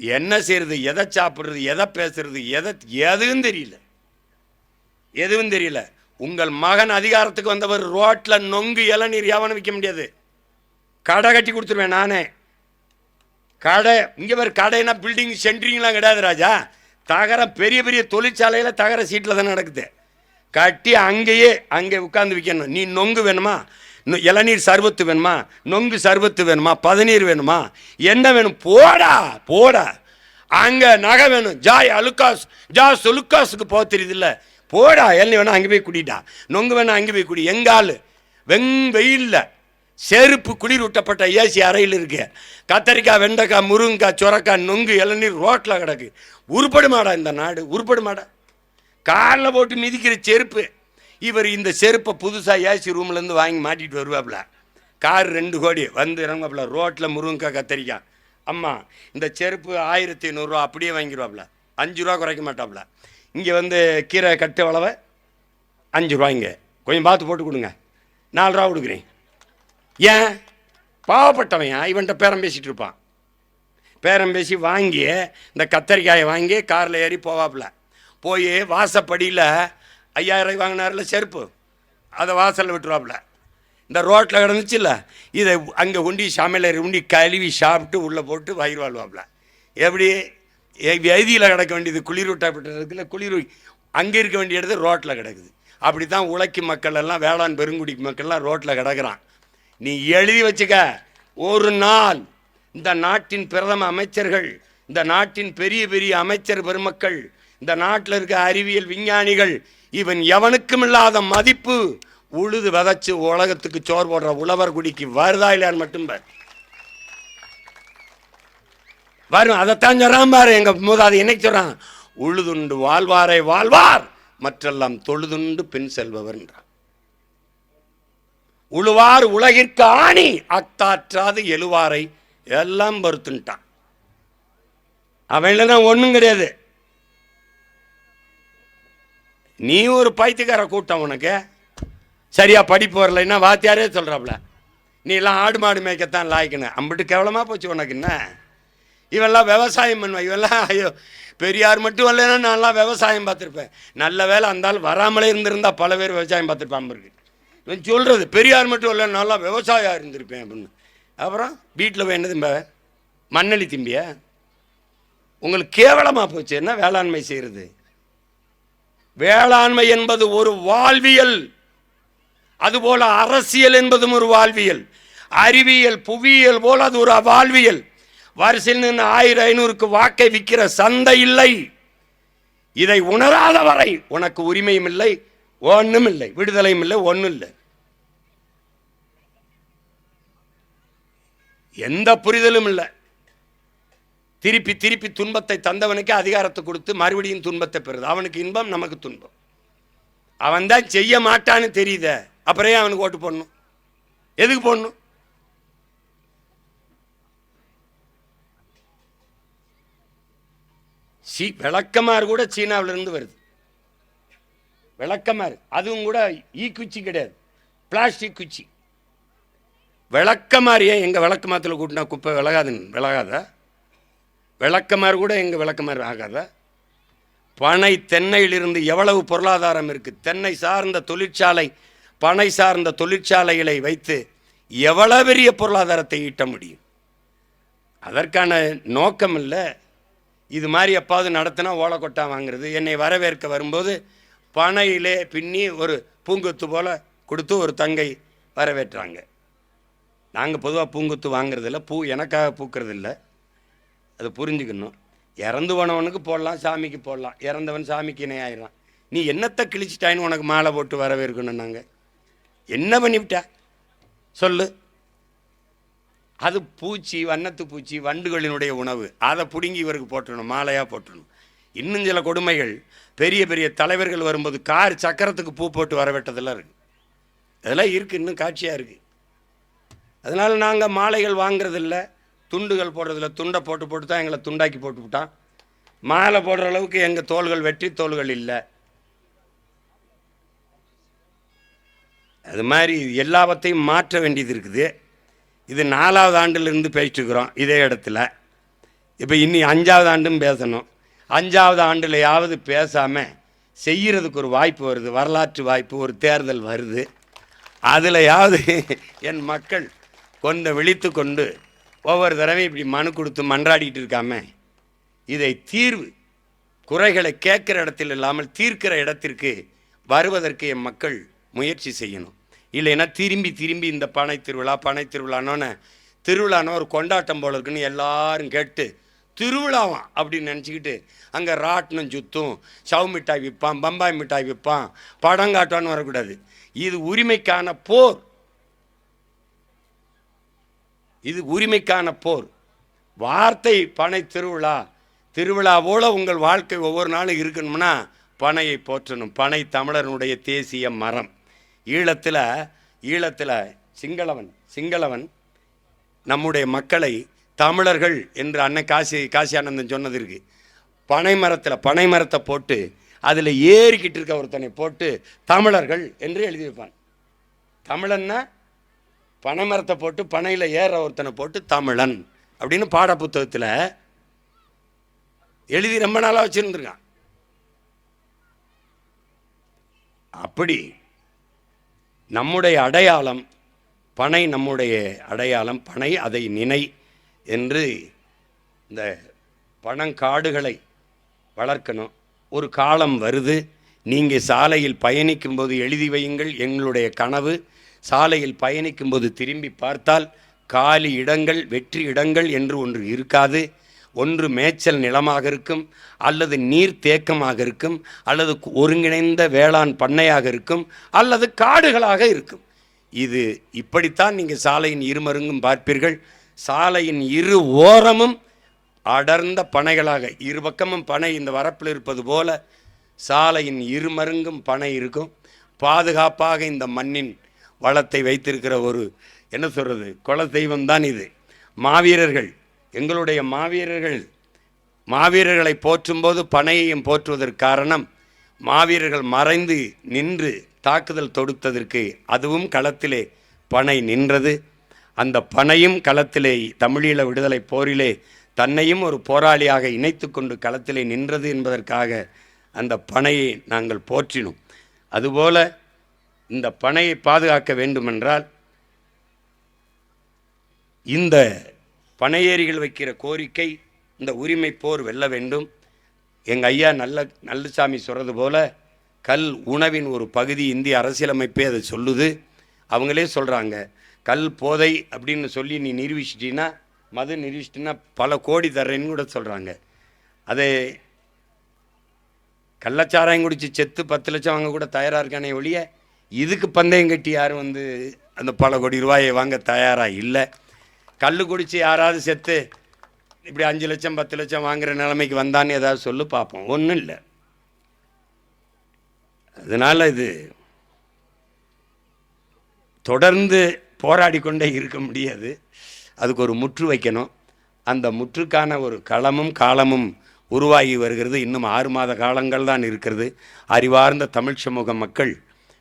என்ன செய்யறது, எதை சாப்பிட்றது, எதை பேசுறது, எதுவும் தெரியல. உங்கள் மகன் அதிகாரத்துக்கு வந்தவர் ரோட்டில் நொங்கு இளநீர் எவனும் விற்க முடியாது. கடை கட்டி கொடுத்துருவேன் நானே. கடை இங்கே வேறு கடைனா பில்டிங் சென்ட்ரிங்லாம் கிடையாது ராஜா. பெரிய பெரிய தொழிற்சாலையில் தகர சீட்டில் தான் நடக்குது. கட்டி அங்கே உட்காந்து விற்கணும். நீ நொங்கு வேணுமா, இளநீர் சர்பத்து வேணுமா, நொங்கு சர்பத்து வேணுமா, பதநீர் வேணுமா, என்ன வேணும், போடா. அங்கே நகை வேணும், சொலுக்காஸுக்கு போக தெரியுது, போடா. இளநீ வேணா அங்கே போய் குடிடா, நொங்கு வேணா அங்கே போய் குடி. எங்கால் வெயில்ல செருப்பு குளிர் ஊட்டப்பட்ட ஏசி அறையில் இருக்கு. கத்தரிக்காய், வெண்டைக்காய், முருங்கைக்காய், சுரக்காய், நொங்கு, இளநீர் ரோட்டில் கிடக்கு. உருப்படுமாடா இந்த நாடு? உருப்படுமாடா? காரில் போட்டு மிதிக்கிற செருப்பு. இவர் இந்த செருப்பை புதுசாக ஏசி ரூம்லேருந்து வாங்கி மாட்டிட்டு வருவாப்புல. கார் 2 கோடி வந்து இறங்குவாப்புல. ரோட்டில் முருங்கைக்காய், கத்தரிக்காய். அம்மா இந்த செருப்பு 1500 ரூபா அப்படியே வாங்கிடுவாப்புல. 5 ரூபா குறைக்க மாட்டாப்புல. இங்கே வந்து கீரை கட்டு அளவை 5 ரூபாய்ங்க, கொஞ்சம் பார்த்து போட்டு கொடுங்க, 4 ரூபா கொடுக்குறேன். ஏன்? பாவப்பட்டவன் இவன்கிட்ட பேரம் பேசிகிட்டு இருப்பான். பேரம் பேசி வாங்கி இந்த கத்தரிக்காயை வாங்கி காரில் ஏறி போவாப்புல. போய் வாசப்படியில் 5000 ரூபாய் வாங்கினார்ல செருப்பு, அதை வாசலில் விட்டுருவாப்புல. இந்த ரோட்டில் கிடந்துச்சு இல்லை, இதை அங்கே உண்டி சமையலர் உண்டி கழுவி சாப்பிட்டு உள்ளே போட்டு வயிறு வாழ்வாப்புல. எப்படி எதியில் கிடக்க வேண்டியது குளிர் விட்டப்பட்டதுக்குள்ள குளிர் அங்கே இருக்க வேண்டிய இடத்து ரோட்டில் கிடக்குது. அப்படி தான் உழைக்கும் மக்கள் எல்லாம், வேளாண் பெருங்குடி மக்கள்லாம் ரோட்டில் கிடக்கிறான். நீ எழுதி வச்சுக்க, ஒரு நாள் இந்த நாட்டின் பிரதம அமைச்சர்கள், இந்த நாட்டின் பெரிய பெரிய அமைச்சர் பெருமக்கள், இந்த நாட்டில் இருக்க அறிவியல் விஞ்ஞானிகள், இவன் எவனுக்கும் இல்லாத மதிப்பு உழுது விதைச்சு உலகத்துக்கு சோறு போடுற உழவர் குடிக்கு வருதா இல்லையான்னு மட்டும் வரும். அதைத்தான் சொல்றான் பாரு எங்க மூதாது. என்னைக்கு சொல்றான்? உழுதுண்டு வாழ்வாரை வாழ்வார், மற்றெல்லாம் தொழுதுண்டு பின் செல்பவர் என்றார். உழுவார் உலகிற்கு ஆணி, அத்தாற்றாது எழுவாரை எல்லாம் பொறுத்துட்டான். அவன்ல ஒன்றும் கிடையாது. நீ ஒரு பைத்தியக்கார கூட்டம். உனக்கு சரியா படிப்பு வரலைன்னா வாத்தியாரே சொல்றாப்ல, நீ எல்லாம் ஆடு மாடு மேய்க்கத்தான் லாய்க்கணும். அம்பிட்டு கேவலமா போச்சு உனக்கு. என்ன இவெல்லாம் விவசாயம் பண்ணுவேன், இவெல்லாம் ஐயோ பெரியார் மட்டும் வரலன்னா நான்லாம் விவசாயம் பார்த்துருப்பேன். நல்ல வேலை அந்த வராமலே இருந்திருந்தா பல பேர் விவசாயம் பார்த்துருப்பான் இருக்கு. இவன் சொல்றது பெரியார் மட்டும் இல்லை, நல்லா விவசாயம் இருந்திருப்பேன் அப்படின்னு. அப்புறம் வீட்டில் போய் என்ன திம்ப, மண்ணளி திம்பிய? உங்களுக்கு கேவலமாக போச்சு. என்ன வேளாண்மை செய்கிறது? வேளாண்மை என்பது ஒரு வாழ்வியல், அதுபோல அரசியல் என்பதும் ஒரு வாழ்வியல், அறிவியல் புவியியல் போல அது ஒரு வாழ்வியல். வரிசையில் நின்று 1000-500க்கு வாக்கை விற்கிற சந்தை இல்லை. இதை உணராத வரை உனக்கு உரிமையும் இல்லை, ஒன்றும் இல்லை, விடுதலையும் இல்லை, ஒன்றும் இல்லை. எந்த புரிதலும் இல்லை. திருப்பி திருப்பி துன்பத்தை தந்தவனுக்கு அதிகாரத்தை கொடுத்து மறுபடியும் துன்பத்தை பெறுது. அவனுக்கு இன்பம், நமக்கு துன்பம். அவன் தான் செய்ய மாட்டான்னு தெரியுத, அப்புறம் அவனுக்கு ஓட்டு போடணும்? எதுக்கு போடணும்? விளக்கமாறு கூட சீனாவிலிருந்து வருது. விளக்கமாறு அதுவும் கூட குச்சி கிடையாது, பிளாஸ்டிக் குச்சி. விளக்கமாரியே எங்கள் விளக்கமாத்தில் கூட்டினா குப்பை விலகாதா? விளக்கமாறு கூட எங்கள் விளக்கமாறு ஆகாதா? பனை தென்னையிலிருந்து எவ்வளவு பொருளாதாரம் இருக்குது. தென்னை சார்ந்த தொழிற்சாலை, பனை சார்ந்த தொழிற்சாலைகளை வைத்து எவ்வளவு பெரிய பொருளாதாரத்தை ஈட்ட முடியும். அதற்கான நோக்கம் இல்லை. இது மாதிரி எப்பாவது நடத்தினா ஓலைக்கொட்டா வாங்குறது. என்னை வரவேற்க வரும்போது பனையிலே பின்னி ஒரு பூங்கொத்து போல் கொடுத்து ஒரு தங்கை வரவேற்றாங்க. நாங்கள் பொதுவாக பூங்கொத்து வாங்குறதில்ல, பூ எனக்காக பூக்கிறதில்ல, அது புரிஞ்சுக்கணும். இறந்து போனவனுக்கு போடலாம், சாமிக்கு போடலாம். இறந்தவன் சாமிக்கு இணையாயிடலாம். நீ என்னத்தை கிழிச்சிட்டாயின்னு உனக்கு மாலை போட்டு வரவேற்கணும். நாங்கள் என்ன பண்ணிவிட்டா சொல்லு? அது பூச்சி, வண்ணத்து பூச்சி, வண்டுகளினுடைய உணவு. அதை பிடுங்கி இவருக்கு போட்டுடணும், மாலையாக போட்டுடணும். இன்னும் சில கொடுமைகள், பெரிய பெரிய தலைவர்கள் வரும்போது கார் சக்கரத்துக்கு பூ போட்டு வரவேட்டதெல்லாம் இருக்குது. அதெல்லாம் இருக்குது, இன்னும் காட்சியாக இருக்குது. அதனால் நாங்கள் மாலைகள் வாங்குறதில்ல, துண்டுகள் போடுறதில்ல. துண்டை போட்டு தான் எங்களை துண்டாக்கி போட்டுவிட்டான். மாலை போடுற அளவுக்கு எங்கள் தோள்கள் வெற்றி தோள்கள் இல்லை. அது மாதிரி எல்லாவற்றையும் மாற்ற வேண்டியது இருக்குது. இது 4வது ஆண்டிலிருந்து பேசிட்டுருக்குறோம் இதே இடத்துல. இப்போ இன்னி 5வது ஆண்டும் பேசணும். 5வது ஆண்டுலையாவது பேசாமல் செய்கிறதுக்கு ஒரு வாய்ப்பு வருது, வரலாற்று வாய்ப்பு. ஒரு தேர்தல் வருது, அதிலையாவது என் மக்கள் கொஞ்சம் விழித்து கொண்டு ஒவ்வொரு தடவையும் இப்படி மனு கொடுத்து மன்றாடிட்டு இருக்காம இதை தீர்வு, குறைகளை கேட்குற இடத்தில் இல்லாமல் தீர்க்கிற இடத்திற்கு வருவதற்கு என் மக்கள் முயற்சி செய்யணும். இல்லைன்னா திரும்பி திரும்பி இந்த பனை திருவிழானோன்னு திருவிழான்னு ஒரு கொண்டாட்டம் போல இருக்குன்னு எல்லாரும் கேட்டு திருவிழாவான் அப்படின்னு நினச்சிக்கிட்டு அங்கே ராட்டினம் சுத்தும், சவு மிட்டாய் விற்பான், பம்பாய் மிட்டாய் விற்பான், படம் காட்டுவான்னு வரக்கூடாது. இது உரிமைக்கான போர். இது உரிமைக்கான போர். வார்த்தை பனை திருவிழா போல உங்கள் வாழ்க்கை ஒவ்வொரு நாளும் இருக்கணும்னா பனையை போற்றணும். பனை தமிழனுடைய தேசிய மரம். ஈழத்தில் சிங்களவன் நம்முடைய மக்களை தமிழர்கள் என்று அண்ணன் காசி ஆனந்தன் சொன்னது இருக்கு. பனை மரத்தை போட்டு அதில் ஏறிக்கிட்டு இருக்க ஒருத்தனை போட்டு தமிழர்கள் என்று எழுதி வைப்பான். தமிழன்னா பனை மரத்தை போட்டு பனையில் ஏற ஒருத்தனை போட்டு தமிழன் அப்படின்னு பாட புத்தகத்தில் எழுதி ரொம்ப நாளாக வச்சுருந்துருக்கான். அப்படி நம்முடைய அடையாளம் பனை, நம்முடைய அடையாளம் பனை. அதை நினை என்று இந்த பனங்காடுகளை வளர்க்கணும். ஒரு காலம் வருது, நீங்கள் சாலையில் பயணிக்கும்போது எழுதி வையுங்கள், எங்களுடைய கனவு சாலையில் பயணிக்கும்போது திரும்பி பார்த்தால் காலி இடங்கள், வெற்றி இடங்கள் என்று ஒன்று இருக்காது. ஒன்று மேய்ச்சல் நிலமாக இருக்கும், அல்லது நீர் தேக்கமாக இருக்கும், அல்லது ஒருங்கிணைந்த வேளாண் பண்ணையாக இருக்கும், அல்லது காடுகளாக இருக்கும். இது இப்படித்தான் நீங்கள் சாலையின் இருமருங்கும் பார்ப்பீர்கள். சாலையின் இரு ஓரமும் அடர்ந்த பனைகளாக, இரு பக்கமும் பனை இந்த வரப்பில் இருப்பது போல சாலையின் இருமருங்கும் பனை இருக்கும். பாதுகாப்பாக இந்த மண்ணின் வளத்தை வைத்திருக்கிற ஒரு என்ன சொல்கிறது குல தெய்வம் தான் இது. மாவீரர்கள், எங்களுடைய மாவீரர்களை போற்றும்போது பனையையும் போற்றுவதற்கு காரணம், மாவீரர்கள் மறைந்து நின்று தாக்குதல் தொடுத்ததற்கு அதுவும் களத்திலே பனை நின்றது. அந்த பனையும் களத்திலே தமிழீழ விடுதலை போரிலே தன்னையும் ஒரு போராளியாக இணைத்து கொண்டு களத்திலே நின்றது என்பதற்காக அந்த பனையை நாங்கள் போற்றினோம். அதுபோல இந்த பனையை பாதுகாக்க வேண்டுமென்றால் இந்த பனையேறிகள் வைக்கிற கோரிக்கை, இந்த உரிமை போர் வெல்ல வேண்டும். எங்கள் ஐயா நல்லசாமி சொல்கிறது போல கல் உணவின் ஒரு பகுதி, இந்திய அரசியலமைப்பே அதை சொல்லுது. அவங்களே சொல்கிறாங்க, கல் போதை அப்படின்னு சொல்லி நீ நிரூபிச்சிட்டின்னா, மது நிரூபிச்சிட்டின்னா பல கோடி தர்றேன்னு கூட சொல்கிறாங்க. அதை கள்ளச்சாராயம் குடித்து செத்து 10 லட்சம் வாங்க கூட தயாராக இருக்கானே ஒழிய இதுக்கு பந்தயம் கட்டி யாரும் அந்த பல கோடி ரூபாயை வாங்க தயாராக இல்லை. கல் குடித்து யாராவது செத்து இப்படி 5 லட்சம் 10 லட்சம் வாங்குகிற நிலைமைக்கு வந்தான்னு ஏதாவது சொல்லு பார்ப்போம். ஒன்றும் இல்லை. அதனால் இது தொடர்ந்து போராடி கொண்டே இருக்க முடியாது. அதுக்கு ஒரு முற்று வைக்கணும். அந்த முற்றுக்கான ஒரு களமும் காலமும் உருவாகி வருகிறது. இன்னும் 6 மாத காலங்கள் தான் இருக்கிறது. அறிவார்ந்த தமிழ் சமூக மக்கள்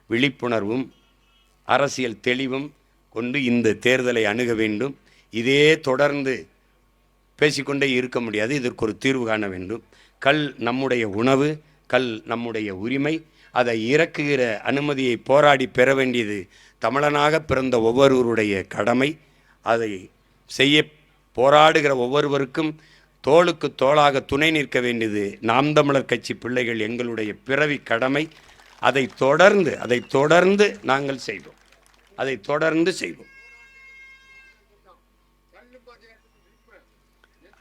விழிப்புணர்வும் அரசியல் தெளிவும் கொண்டு இந்த தேர்தலை அணுக வேண்டும். இதே தொடர்ந்து பேசிக்கொண்டே இருக்க முடியாது. இதற்கு ஒரு தீர்வு காண வேண்டும். கல் நம்முடைய உணவு, கல் நம்முடைய உரிமை. அதை இறக்குகிற அனுமதியை போராடி பெற வேண்டியது தமிழனாக பிறந்த ஒவ்வொருவருடைய கடமை. அதை செய்ய போராடுகிற ஒவ்வொருவருக்கும் தோளுக்கு தோளாக துணை நிற்க வேண்டியது நாம் தமிழர் கட்சி பிள்ளைகள் எங்களுடைய பிறவி கடமை. அதை தொடர்ந்து நாங்கள் செய்வோம். அதை தொடர்ந்து செய்வோம்.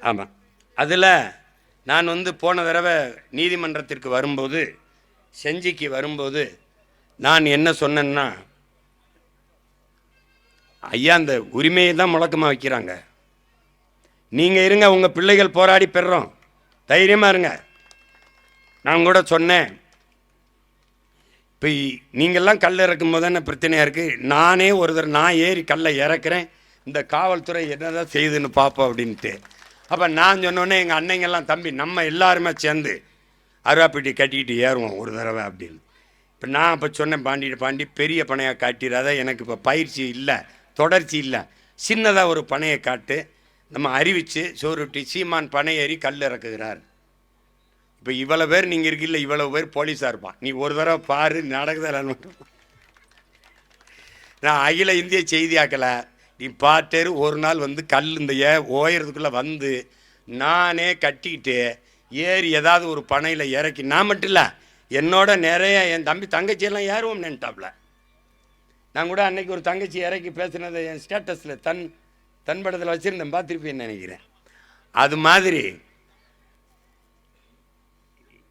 ஆமாம். அதில் நான் போன தடவை நீதிமன்றத்திற்கு வரும்போது, செஞ்சிக்கு வரும்போது நான் என்ன சொன்னேன்னா, ஐயா அந்த உரிமையை தான் முழக்கமாக வைக்கிறாங்க. நீங்கள் இருங்க, உங்கள் பிள்ளைகள் போராடி பெறுறோம், தைரியமாக இருங்க. நான் கூட சொன்னேன், இப்போ நீங்கள்லாம் கல் இறக்கும் போது என்ன பிரச்சனையாக இருக்குது, நானே நான் ஏறி கல்லை இறக்குறேன், இந்த காவல்துறை என்னதான் செய்யுதுன்னு பார்ப்போம் அப்படின்ட்டு. அப்போ நான் சொன்னோன்னே எங்கள் அன்னைங்கெல்லாம், தம்பி நம்ம எல்லாருமே சேர்ந்து அருவாப்பேட்டி கட்டிக்கிட்டு ஏறுவோம் ஒரு தடவை அப்படின்னு. இப்போ நான் இப்போ சொன்னேன், பாண்டி பெரிய பனையாக காட்டிடாத, எனக்கு இப்போ பயிற்சி இல்லை, தொடர்ச்சி இல்லை, சின்னதாக ஒரு பனையை காட்டு, நம்ம அறிவித்து சோறுட்டி சீமான் பனை ஏறி கல் இறக்குகிறார். இப்போ இவ்வளோ பேர் நீங்கள் இருக்கீல்ல, இவ்வளோ பேர் போலீஸாக இருப்பான், நீ ஒரு தடவை பாரு நடக்குதான்னு. நான் அகில இந்திய செய்தியாக்கலை, நீ பாட்டேரு ஒரு நாள் கல் இந்த ஓயறதுக்குள்ளே நானே கட்டிக்கிட்டு ஏறி ஏதாவது ஒரு பனையில் இறக்கி, நான் மட்டும் இல்லை என்னோட நிறைய என் தம்பி தங்கச்சியெல்லாம் ஏறுவோம் நின்ட்டாப்ல. நான் கூட அன்னைக்கு ஒரு தங்கச்சி இறக்கி பேசுனதை என் ஸ்டேட்டஸில் தன் படத்தில் வச்சுருந்தேன், பார்த்துருப்பேன்னு நினைக்கிறேன். அது மாதிரி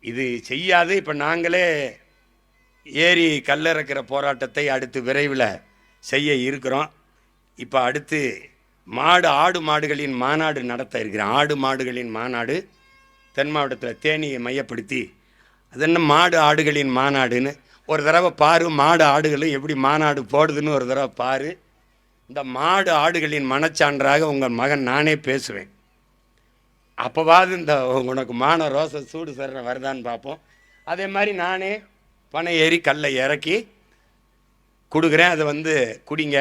இது செய்யாது. இப்போ நாங்களே ஏறி கல்லிறக்கிற போராட்டத்தை அடுத்து விரைவில் செய்ய இருக்கிறோம். இப்போ அடுத்து ஆடு மாடுகளின் மாநாடு நடத்த இருக்கிறேன். ஆடு மாடுகளின் மாநாடு தென் மாவட்டத்தில் தேனியை மையப்படுத்தி, அது என்ன மாடு ஆடுகளின் மாநாடுன்னு ஒரு தடவை பாரு. மாடு ஆடுகளும் எப்படி மாநாடு போடுதுன்னு ஒரு தடவை பாரு. இந்த மாடு ஆடுகளின் மனச்சான்றாக உங்கள் மகன் நானே பேசுவேன். அப்போவாது இந்த உனக்கு மான ரோசை சூடு சர்ற வருதான்னு பார்ப்போம். அதே மாதிரி நானே பனை ஏறி கல்லை இறக்கி கொடுக்குறேன். அதை குடிங்க,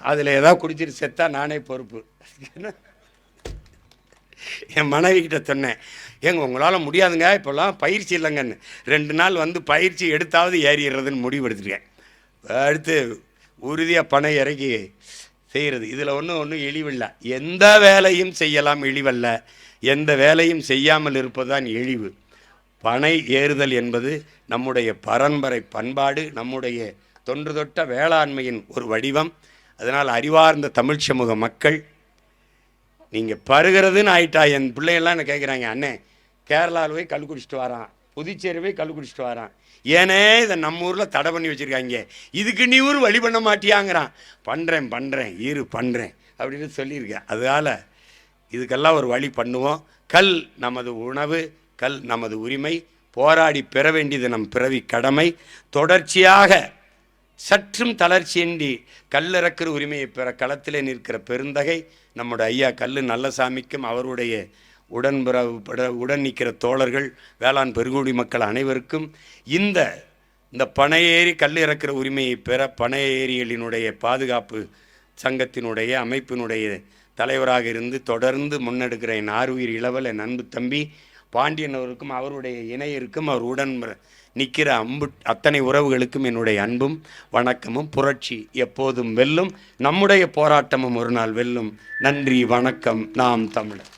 அதில் ஏதாவது குடிச்சிட்டு செத்தா நானே பொறுப்பு. என் மனைவிக்கிட்ட சொன்னேன், ஏங்க உங்களால் முடியாதுங்க, இப்போல்லாம் பயிற்சி இல்லைங்கன்னு. 2 நாள் பயிற்சி எடுத்தாவது ஏறிடுறதுன்னு முடிவு எடுத்துருக்கேன். அடுத்து உறுதியாக பனை இறக்கி செய்கிறது. இதில் ஒன்றும் இழிவில்லை. எந்த வேலையும் செய்யலாம், இழிவல்ல. எந்த வேலையும் செய்யாமல் இருப்பதுதான் இழிவு. பனை ஏறுதல் என்பது நம்முடைய பரம்பரை பண்பாடு, நம்முடைய தொன்று தொட்ட வேளாண்மையின் ஒரு வடிவம். அதனால் அறிவார்ந்த தமிழ் சமூக மக்கள், நீங்கள் பருகிறதுன்னு ஆயிட்டா. என் பிள்ளைகள்லாம் என்ன கேட்குறாங்க, அண்ணே கேரளாவில் போய் கல் குடிச்சிட்டு வரான், புதுச்சேரி போய் கல் குடிச்சிட்டு வரான், ஏனே இதை நம்ம ஊரில் தடை பண்ணி வச்சுருக்காங்க, இதுக்கு நீ ஊர் வழி பண்ண மாட்டியாங்கிறான். பண்ணுறேன் பண்ணுறேன் அப்படின்னு சொல்லியிருக்கேன். அதனால் இதுக்கெல்லாம் ஒரு வழி பண்ணுவோம். கல் நமது உணவு, கல் நமது உரிமை. போராடி பெற வேண்டியது நம் பிறவி கடமை. தொடர்ச்சியாக சற்றும் தளர்ச்சியின்றி கல்லிறக்கிற உரிமையை பெற களத்திலே நிற்கிற பெருந்தகை நம்முடைய ஐயா கல்லு நல்லசாமிக்கும் அவருடைய உடன் நிற்கிற தோழர்கள், வேளாண் பெருங்குடி மக்கள் அனைவருக்கும் இந்த பனையேறி கல் இறக்கிற உரிமையை பெற பனையேரிகளினுடைய பாதுகாப்பு சங்கத்தினுடைய அமைப்பினுடைய தலைவராக இருந்து தொடர்ந்து முன்னெடுக்கிற என் ஆறுயிர் இளவல் என் அன்பு தம்பி பாண்டியன் அவருக்கும் அவருடைய இணையருக்கும் அவர் உடன் நிற்கிற அத்தனை உறவுகளுக்கும் என்னுடைய அன்பும் வணக்கமும். புரட்சி எப்போதும் வெல்லும், நம்முடைய போராட்டமும் ஒரு நாள் வெல்லும். நன்றி, வணக்கம். நாம் தமிழர்.